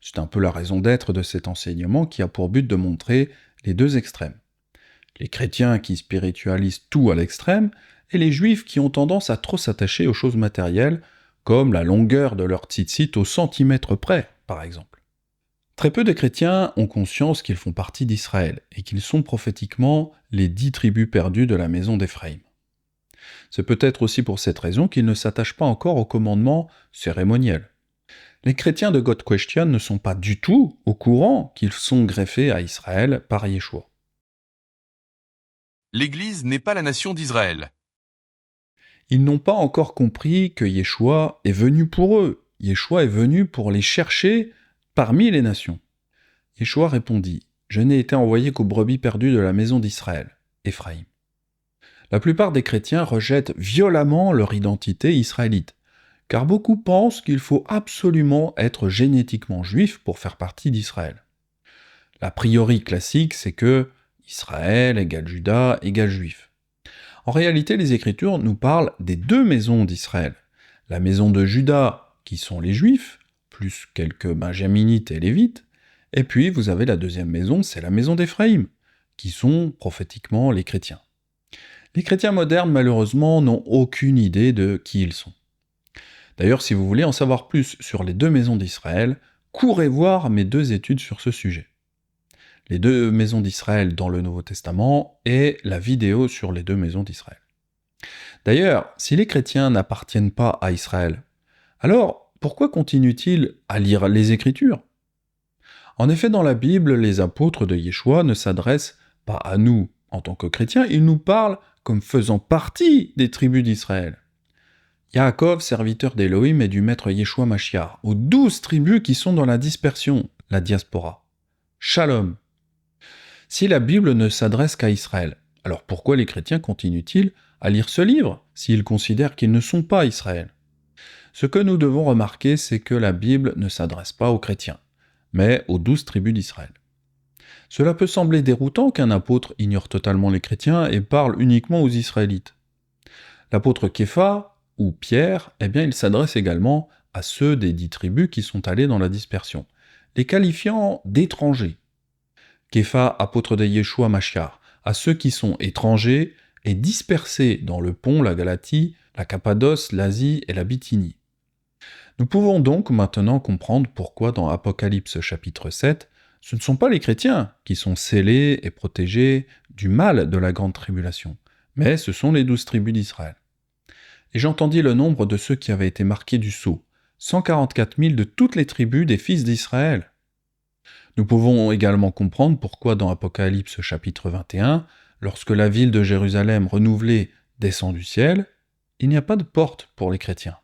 C'est un peu la raison d'être de cet enseignement qui a pour but de montrer les deux extrêmes. Les chrétiens qui spiritualisent tout à l'extrême, et les juifs qui ont tendance à trop s'attacher aux choses matérielles, comme la longueur de leur tzitzit au centimètre près, par exemple. Très peu de chrétiens ont conscience qu'ils font partie d'Israël, et qu'ils sont prophétiquement les 10 tribus perdues de la maison d'Éphraïm. C'est peut-être aussi pour cette raison qu'ils ne s'attachent pas encore aux commandements cérémoniels. Les chrétiens de God Question ne sont pas du tout au courant qu'ils sont greffés à Israël par Yeshua. L'Église n'est pas la nation d'Israël. Ils n'ont pas encore compris que Yeshua est venu pour eux. Yeshua est venu pour les chercher parmi les nations. Yeshua répondit, « Je n'ai été envoyé qu'aux brebis perdues de la maison d'Israël, Éphraïm. » La plupart des chrétiens rejettent violemment leur identité israélite, car beaucoup pensent qu'il faut absolument être génétiquement juif pour faire partie d'Israël. L'a priori classique, c'est que Israël égale Juda égale juif. En réalité, les Écritures nous parlent des deux maisons d'Israël. La maison de Juda, qui sont les Juifs, plus quelques Benjaminites et Lévites, et puis vous avez la deuxième maison, c'est la maison d'Éphraïm, qui sont prophétiquement les chrétiens. Les chrétiens modernes, malheureusement, n'ont aucune idée de qui ils sont. D'ailleurs, si vous voulez en savoir plus sur les deux maisons d'Israël, courez voir mes 2 études sur ce sujet. Les 2 maisons d'Israël dans le Nouveau Testament et la vidéo sur les 2 maisons d'Israël. D'ailleurs, si les chrétiens n'appartiennent pas à Israël, alors pourquoi continuent-ils à lire les Écritures ? En effet, dans la Bible, les apôtres de Yeshua ne s'adressent pas à nous en tant que chrétiens, ils nous parlent comme faisant partie des tribus d'Israël. Yaakov, serviteur d'Élohim et du maître Yeshua Mashiach, aux 12 tribus qui sont dans la dispersion, la diaspora. Shalom. Si la Bible ne s'adresse qu'à Israël, alors pourquoi les chrétiens continuent-ils à lire ce livre, s'ils considèrent qu'ils ne sont pas Israël ? Ce que nous devons remarquer, c'est que la Bible ne s'adresse pas aux chrétiens, mais aux 12 tribus d'Israël. Cela peut sembler déroutant qu'un apôtre ignore totalement les chrétiens et parle uniquement aux Israélites. L'apôtre Képha, ou Pierre, eh bien il s'adresse également à ceux des 10 tribus qui sont allés dans la dispersion, les qualifiant d'étrangers. Képha, apôtre de Yeshua Mashiach, à ceux qui sont étrangers et dispersés dans le Pont, la Galatie, la Cappadoce, l'Asie et la Bithynie. Nous pouvons donc maintenant comprendre pourquoi dans Apocalypse chapitre 7, ce ne sont pas les chrétiens qui sont scellés et protégés du mal de la grande tribulation, mais ce sont les 12 tribus d'Israël. Et j'entendis le nombre de ceux qui avaient été marqués du sceau, 144 000 de toutes les tribus des fils d'Israël. Nous pouvons également comprendre pourquoi dans Apocalypse chapitre 21, lorsque la ville de Jérusalem renouvelée descend du ciel, il n'y a pas de porte pour les chrétiens.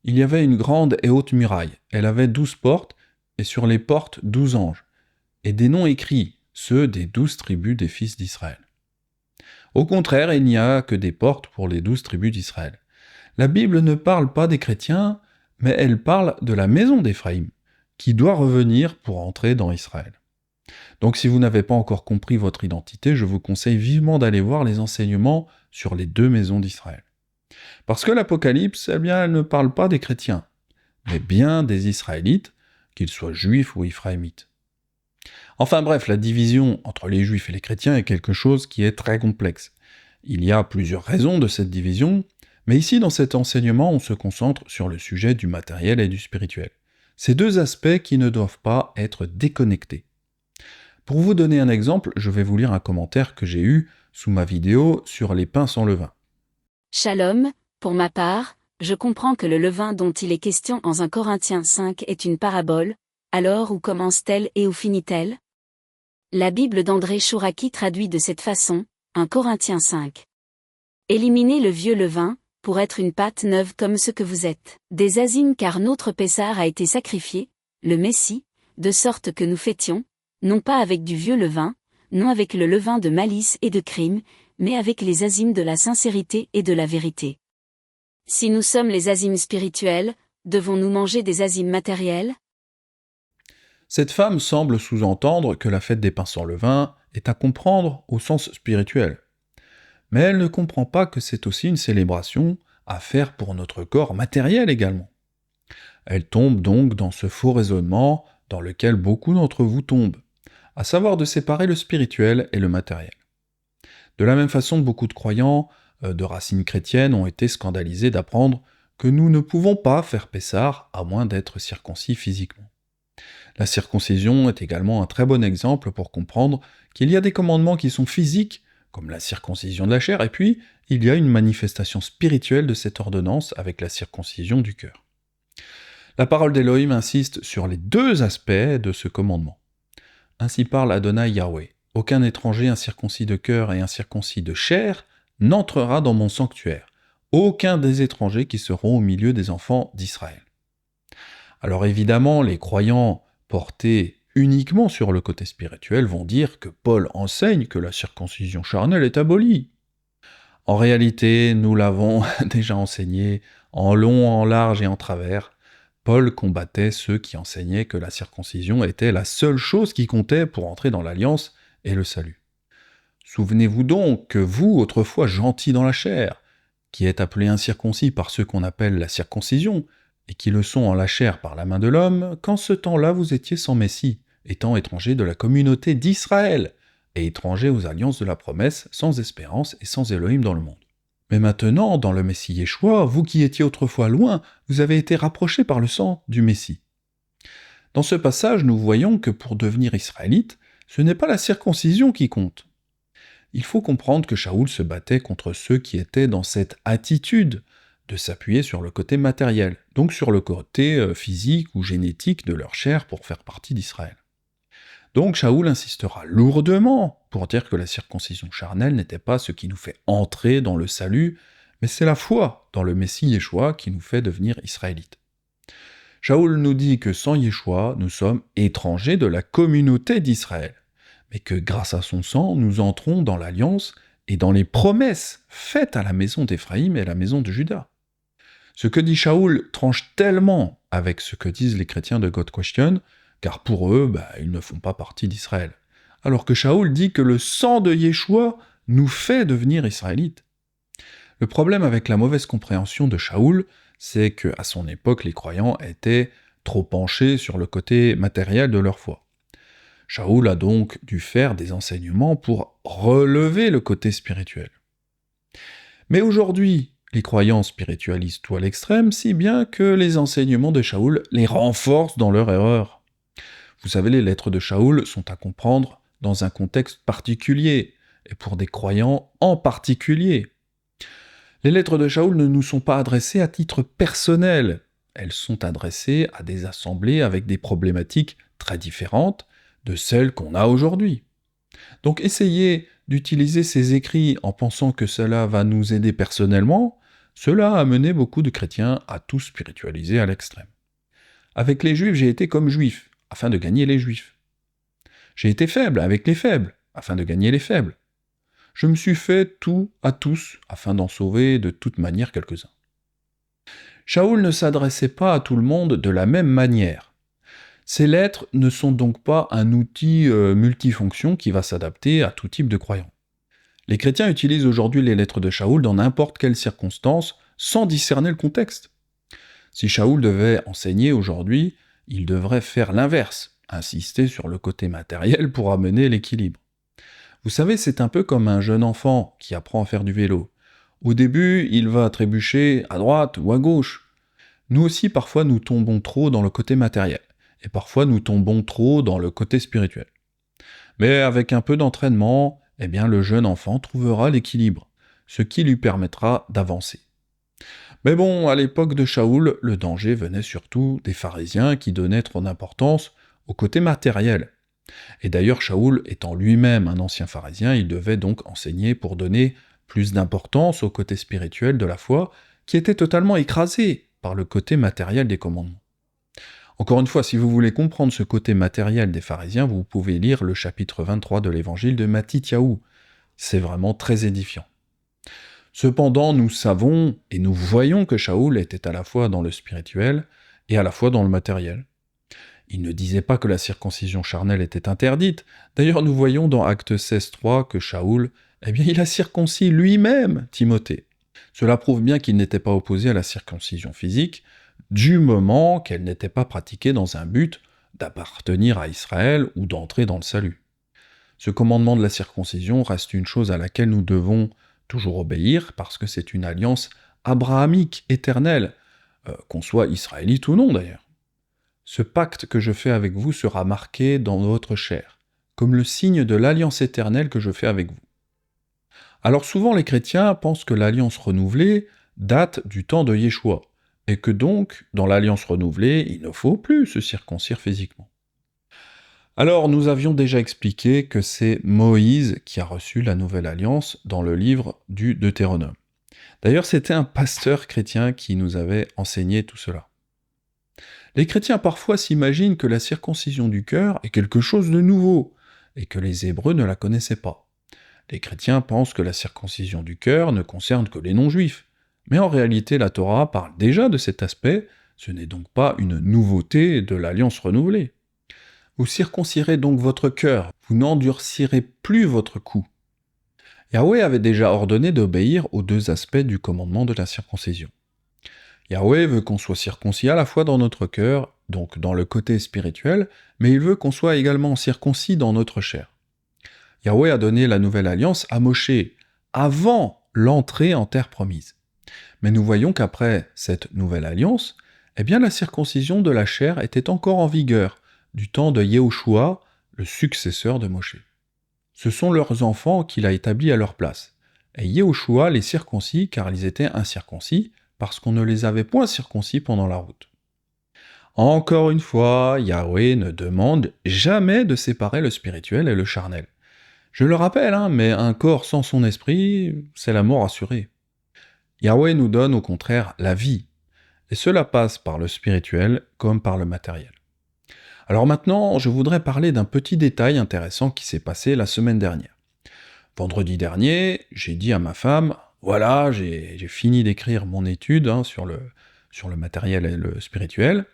Il y avait une grande et haute muraille, elle avait 12 portes, et sur les portes 12 anges, et des noms écrits, ceux des 12 tribus des fils d'Israël. Au contraire, il n'y a que des portes pour les 12 tribus d'Israël. La Bible ne parle pas des chrétiens, mais elle parle de la maison d'Éphraïm, qui doit revenir pour entrer dans Israël. Donc si vous n'avez pas encore compris votre identité, je vous conseille vivement d'aller voir les enseignements sur les deux maisons d'Israël. Parce que l'Apocalypse, eh bien, elle ne parle pas des chrétiens, mais bien des Israélites, qu'ils soient juifs ou ephraimites. Enfin bref, la division entre les juifs et les chrétiens est quelque chose qui est très complexe. Il y a plusieurs raisons de cette division, mais ici dans cet enseignement, on se concentre sur le sujet du matériel et du spirituel. Ces deux aspects qui ne doivent pas être déconnectés. Pour vous donner un exemple, je vais vous lire un commentaire que j'ai eu sous ma vidéo sur les pains sans levain. Shalom, pour ma part, je comprends que le levain dont il est question en 1 Corinthiens 5 est une parabole, alors où commence-t-elle et où finit-elle? La Bible d'André Chouraki traduit de cette façon, 1 Corinthiens 5. Éliminez le vieux levain, pour être une pâte neuve comme ce que vous êtes. Des azim car notre Pessar a été sacrifié, le Messie, de sorte que nous fêtions, non pas avec du vieux levain, non avec le levain de malice et de crime, mais avec les azim de la sincérité et de la vérité. Si nous sommes les azim spirituels, devons-nous manger des azim matériels? Cette femme semble sous-entendre que la fête des pains sans levain est à comprendre au sens spirituel. Mais elle ne comprend pas que c'est aussi une célébration à faire pour notre corps matériel également. Elle tombe donc dans ce faux raisonnement dans lequel beaucoup d'entre vous tombent, à savoir de séparer le spirituel et le matériel. De la même façon, beaucoup de croyants de racines chrétiennes ont été scandalisés d'apprendre que nous ne pouvons pas faire Pessar à moins d'être circoncis physiquement. La circoncision est également un très bon exemple pour comprendre qu'il y a des commandements qui sont physiques, comme la circoncision de la chair, et puis il y a une manifestation spirituelle de cette ordonnance avec la circoncision du cœur. La parole d'Élohim insiste sur les deux aspects de ce commandement. Ainsi parle Adonai Yahweh. Aucun étranger incirconcis de cœur et incirconcis de chair n'entrera dans mon sanctuaire. Aucun des étrangers qui seront au milieu des enfants d'Israël. Alors évidemment, les croyants portés uniquement sur le côté spirituel vont dire que Paul enseigne que la circoncision charnelle est abolie. En réalité, nous l'avons déjà enseigné en long, en large et en travers. Paul combattait ceux qui enseignaient que la circoncision était la seule chose qui comptait pour entrer dans l'alliance et le salut. Souvenez-vous donc que vous, autrefois gentils dans la chair, qui êtes appelés incirconcis par ceux qu'on appelle la circoncision, et qui le sont en la chair par la main de l'homme, qu'en ce temps-là vous étiez sans Messie, étant étrangers de la communauté d'Israël, et étrangers aux alliances de la promesse, sans espérance et sans Elohim dans le monde. Mais maintenant, dans le Messie Yeshua, vous qui étiez autrefois loin, vous avez été rapprochés par le sang du Messie. Dans ce passage, nous voyons que pour devenir israélite, ce n'est pas la circoncision qui compte. Il faut comprendre que Shaoul se battait contre ceux qui étaient dans cette attitude de s'appuyer sur le côté matériel, donc sur le côté physique ou génétique de leur chair pour faire partie d'Israël. Donc Shaoul insistera lourdement pour dire que la circoncision charnelle n'était pas ce qui nous fait entrer dans le salut, mais c'est la foi dans le Messie Yeshua qui nous fait devenir israélites. Shaoul nous dit que sans Yeshua, nous sommes étrangers de la communauté d'Israël, mais que grâce à son sang, nous entrons dans l'alliance et dans les promesses faites à la maison d'Éphraïm et à la maison de Juda. Ce que dit Shaoul tranche tellement avec ce que disent les chrétiens de God Question, car pour eux, ils ne font pas partie d'Israël. Alors que Shaoul dit que le sang de Yeshua nous fait devenir israélites. Le problème avec la mauvaise compréhension de Shaoul, c'est qu'à son époque, les croyants étaient trop penchés sur le côté matériel de leur foi. Shaoul a donc dû faire des enseignements pour relever le côté spirituel. Mais aujourd'hui, les croyants spiritualisent tout à l'extrême, si bien que les enseignements de Shaoul les renforcent dans leur erreur. Vous savez, les lettres de Shaoul sont à comprendre dans un contexte particulier, et pour des croyants en particulier. Les lettres de Shaoul ne nous sont pas adressées à titre personnel, elles sont adressées à des assemblées avec des problématiques très différentes de celles qu'on a aujourd'hui. Donc essayez d'utiliser ces écrits en pensant que cela va nous aider personnellement, cela a mené beaucoup de chrétiens à tout spiritualiser à l'extrême. Avec les juifs, j'ai été comme juif, afin de gagner les juifs. J'ai été faible avec les faibles, afin de gagner les faibles. Je me suis fait tout à tous, afin d'en sauver de toute manière quelques-uns. Shaoul ne s'adressait pas à tout le monde de la même manière. Ces lettres ne sont donc pas un outil multifonction qui va s'adapter à tout type de croyant. Les chrétiens utilisent aujourd'hui les lettres de Shaoul dans n'importe quelle circonstance, sans discerner le contexte. Si Shaoul devait enseigner aujourd'hui, il devrait faire l'inverse, insister sur le côté matériel pour amener l'équilibre. Vous savez, c'est un peu comme un jeune enfant qui apprend à faire du vélo. Au début, il va trébucher à droite ou à gauche. Nous aussi, parfois, nous tombons trop dans le côté matériel, et parfois nous tombons trop dans le côté spirituel. Mais avec un peu d'entraînement, eh bien, le jeune enfant trouvera l'équilibre, ce qui lui permettra d'avancer. Mais bon, à l'époque de Shaoul, le danger venait surtout des pharisiens qui donnaient trop d'importance au côté matériel. Et d'ailleurs, Shaoul étant lui-même un ancien pharisien, il devait donc enseigner pour donner plus d'importance au côté spirituel de la foi, qui était totalement écrasé par le côté matériel des commandements. Encore une fois, si vous voulez comprendre ce côté matériel des pharisiens, vous pouvez lire le chapitre 23 de l'évangile de Mattityahu. C'est vraiment très édifiant. Cependant, nous savons et nous voyons que Shaoul était à la fois dans le spirituel et à la fois dans le matériel. Il ne disait pas que la circoncision charnelle était interdite. D'ailleurs, nous voyons dans Actes 16.3 que Shaoul, il a circoncis lui-même Timothée. Cela prouve bien qu'il n'était pas opposé à la circoncision physique, du moment qu'elle n'était pas pratiquée dans un but d'appartenir à Israël ou d'entrer dans le salut. Ce commandement de la circoncision reste une chose à laquelle nous devons toujours obéir, parce que c'est une alliance abrahamique, éternelle, qu'on soit israélite ou non d'ailleurs. Ce pacte que je fais avec vous sera marqué dans votre chair, comme le signe de l'alliance éternelle que je fais avec vous. Alors souvent les chrétiens pensent que l'alliance renouvelée date du temps de Yeshua, et que donc, dans l'alliance renouvelée, il ne faut plus se circoncire physiquement. Alors, nous avions déjà expliqué que c'est Moïse qui a reçu la nouvelle alliance dans le livre du Deutéronome. D'ailleurs, c'était un pasteur chrétien qui nous avait enseigné tout cela. Les chrétiens parfois s'imaginent que la circoncision du cœur est quelque chose de nouveau, et que les Hébreux ne la connaissaient pas. Les chrétiens pensent que la circoncision du cœur ne concerne que les non-juifs, mais en réalité la Torah parle déjà de cet aspect, ce n'est donc pas une nouveauté de l'alliance renouvelée. Vous circoncirez donc votre cœur, vous n'endurcirez plus votre cou. Yahweh avait déjà ordonné d'obéir aux deux aspects du commandement de la circoncision. Yahweh veut qu'on soit circoncis à la fois dans notre cœur, donc dans le côté spirituel, mais il veut qu'on soit également circoncis dans notre chair. Yahweh a donné la nouvelle alliance à Moshe, avant l'entrée en terre promise. Mais nous voyons qu'après cette nouvelle alliance, la circoncision de la chair était encore en vigueur, du temps de Yehoshua, le successeur de Moshe. Ce sont leurs enfants qu'il a établis à leur place. Et Yehoshua les circoncis car ils étaient incirconcis, parce qu'on ne les avait point circoncis pendant la route. Encore une fois, Yahweh ne demande jamais de séparer le spirituel et le charnel. Je le rappelle, mais un corps sans son esprit, c'est la mort assurée. Yahweh nous donne au contraire la vie, et cela passe par le spirituel comme par le matériel. Alors maintenant, je voudrais parler d'un petit détail intéressant qui s'est passé la semaine dernière. Vendredi dernier, j'ai dit à ma femme, voilà, j'ai fini d'écrire mon étude sur le matériel et le spirituel,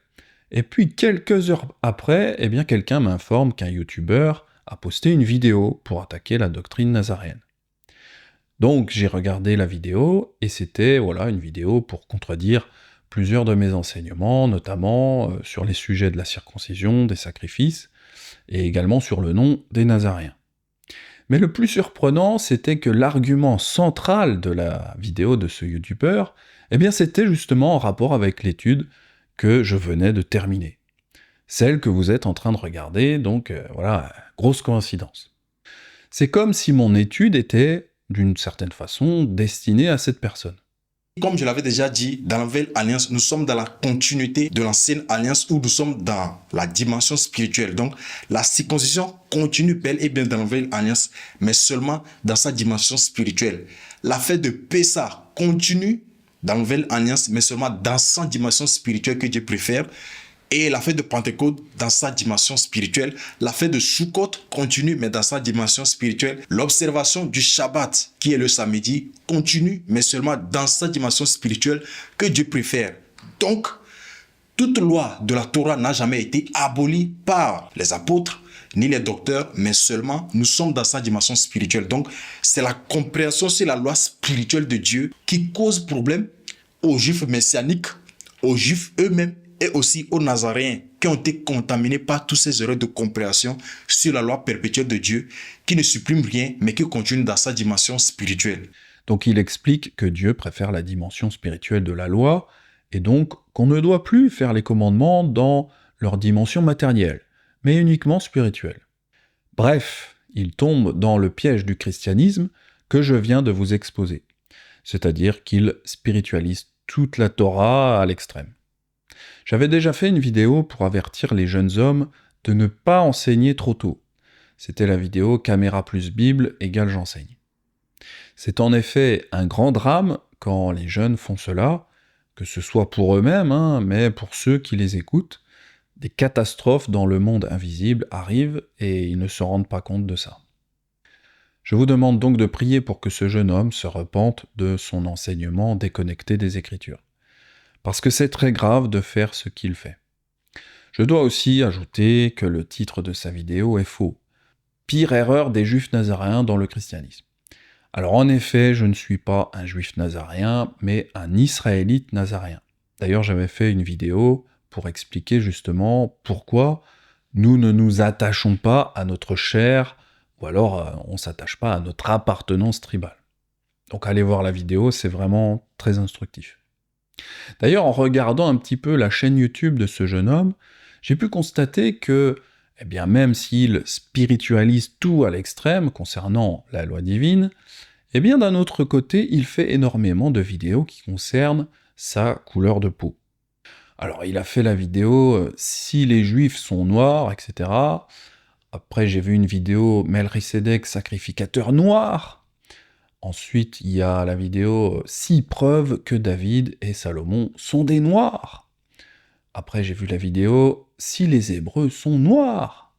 et puis quelques heures après, quelqu'un m'informe qu'un youtubeur a posté une vidéo pour attaquer la doctrine nazaréenne. Donc j'ai regardé la vidéo, et c'était une vidéo pour contredire plusieurs de mes enseignements, notamment sur les sujets de la circoncision, des sacrifices, et également sur le nom des Nazaréens. Mais le plus surprenant, c'était que l'argument central de la vidéo de ce youtubeur, c'était justement en rapport avec l'étude que je venais de terminer. Celle que vous êtes en train de regarder, donc grosse coïncidence. C'est comme si mon étude était, d'une certaine façon, destinée à cette personne. Comme je l'avais déjà dit, dans la Nouvelle Alliance, nous sommes dans la continuité de l'Ancienne Alliance où nous sommes dans la dimension spirituelle. Donc, la circoncision continue bel et bien dans la Nouvelle Alliance, mais seulement dans sa dimension spirituelle. La fête de Pessah continue dans la Nouvelle Alliance, mais seulement dans sa dimension spirituelle que Dieu préfère. Et la fête de Pentecôte dans sa dimension spirituelle. La fête de Sukkot continue, mais dans sa dimension spirituelle. L'observation du Shabbat, qui est le samedi, continue, mais seulement dans sa dimension spirituelle que Dieu préfère. Donc, toute loi de la Torah n'a jamais été abolie par les apôtres ni les docteurs, mais seulement nous sommes dans sa dimension spirituelle. Donc, c'est la compréhension sur la loi spirituelle de Dieu qui cause problème aux Juifs messianiques, aux Juifs eux-mêmes et aussi aux Nazaréens qui ont été contaminés par toutes ces erreurs de compréhension sur la loi perpétuelle de Dieu qui ne supprime rien mais qui continue dans sa dimension spirituelle. Donc il explique que Dieu préfère la dimension spirituelle de la loi, et donc qu'on ne doit plus faire les commandements dans leur dimension matérielle, mais uniquement spirituelle. Bref, il tombe dans le piège du christianisme que je viens de vous exposer, c'est-à-dire qu'il spiritualise toute la Torah à l'extrême. J'avais déjà fait une vidéo pour avertir les jeunes hommes de ne pas enseigner trop tôt. C'était la vidéo « Caméra plus Bible égale j'enseigne ». C'est en effet un grand drame quand les jeunes font cela, que ce soit pour eux-mêmes, mais pour ceux qui les écoutent. Des catastrophes dans le monde invisible arrivent et ils ne se rendent pas compte de ça. Je vous demande donc de prier pour que ce jeune homme se repente de son enseignement déconnecté des Écritures. Parce que c'est très grave de faire ce qu'il fait. Je dois aussi ajouter que le titre de sa vidéo est faux. Pire erreur des juifs nazaréens dans le christianisme. Alors en effet, je ne suis pas un juif nazaréen, mais un israélite nazaréen. D'ailleurs, j'avais fait une vidéo pour expliquer justement pourquoi nous ne nous attachons pas à notre chair, ou alors on ne s'attache pas à notre appartenance tribale. Donc allez voir la vidéo, c'est vraiment très instructif. D'ailleurs, en regardant un petit peu la chaîne YouTube de ce jeune homme, j'ai pu constater que, eh bien, même s'il spiritualise tout à l'extrême concernant la loi divine, eh bien, d'un autre côté, il fait énormément de vidéos qui concernent sa couleur de peau. Alors, il a fait la vidéo « Si les Juifs sont noirs », etc. Après, j'ai vu une vidéo « Melchisédek, sacrificateur noir ». Ensuite, il y a la vidéo « 6 preuves que David et Salomon sont des noirs ». Après, j'ai vu la vidéo « Si les Hébreux sont noirs ».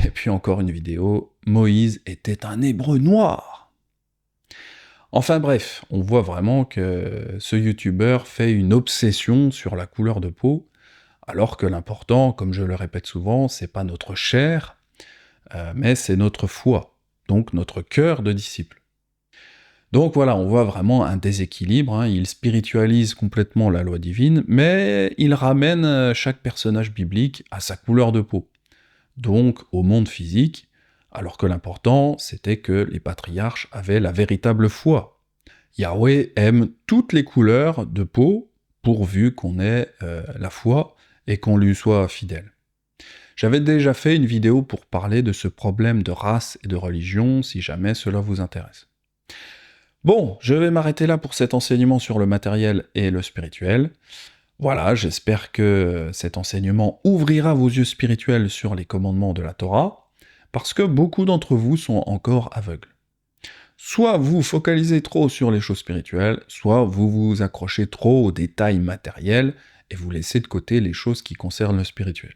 Et puis encore une vidéo « Moïse était un Hébreu noir ». Enfin bref, on voit vraiment que ce youtubeur fait une obsession sur la couleur de peau, alors que l'important, comme je le répète souvent, c'est pas notre chair, mais c'est notre foi, donc notre cœur de disciple. Donc voilà, on voit vraiment un déséquilibre, il spiritualise complètement la loi divine, mais il ramène chaque personnage biblique à sa couleur de peau, donc au monde physique, alors que l'important, c'était que les patriarches avaient la véritable foi. Yahweh aime toutes les couleurs de peau, pourvu qu'on ait la foi et qu'on lui soit fidèle. J'avais déjà fait une vidéo pour parler de ce problème de race et de religion, si jamais cela vous intéresse. Bon, je vais m'arrêter là pour cet enseignement sur le matériel et le spirituel. Voilà, j'espère que cet enseignement ouvrira vos yeux spirituels sur les commandements de la Torah, parce que beaucoup d'entre vous sont encore aveugles. Soit vous focalisez trop sur les choses spirituelles, soit vous vous accrochez trop aux détails matériels et vous laissez de côté les choses qui concernent le spirituel.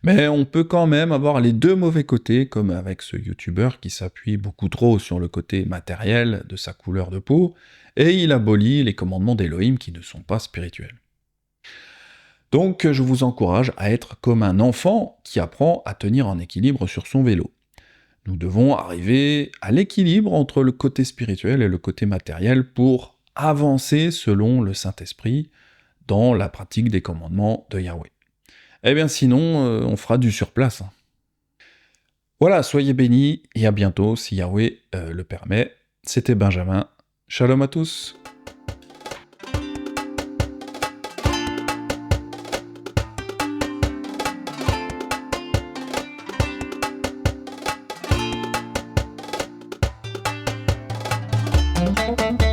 Mais on peut quand même avoir les deux mauvais côtés, comme avec ce youtubeur qui s'appuie beaucoup trop sur le côté matériel de sa couleur de peau, et il abolit les commandements d'Élohim qui ne sont pas spirituels. Donc je vous encourage à être comme un enfant qui apprend à tenir en équilibre sur son vélo. Nous devons arriver à l'équilibre entre le côté spirituel et le côté matériel pour avancer selon le Saint-Esprit dans la pratique des commandements de Yahweh. Eh bien sinon, on fera du surplace. Voilà, soyez bénis et à bientôt si Yahweh le permet. C'était Benjamin. Shalom à tous. Thank you.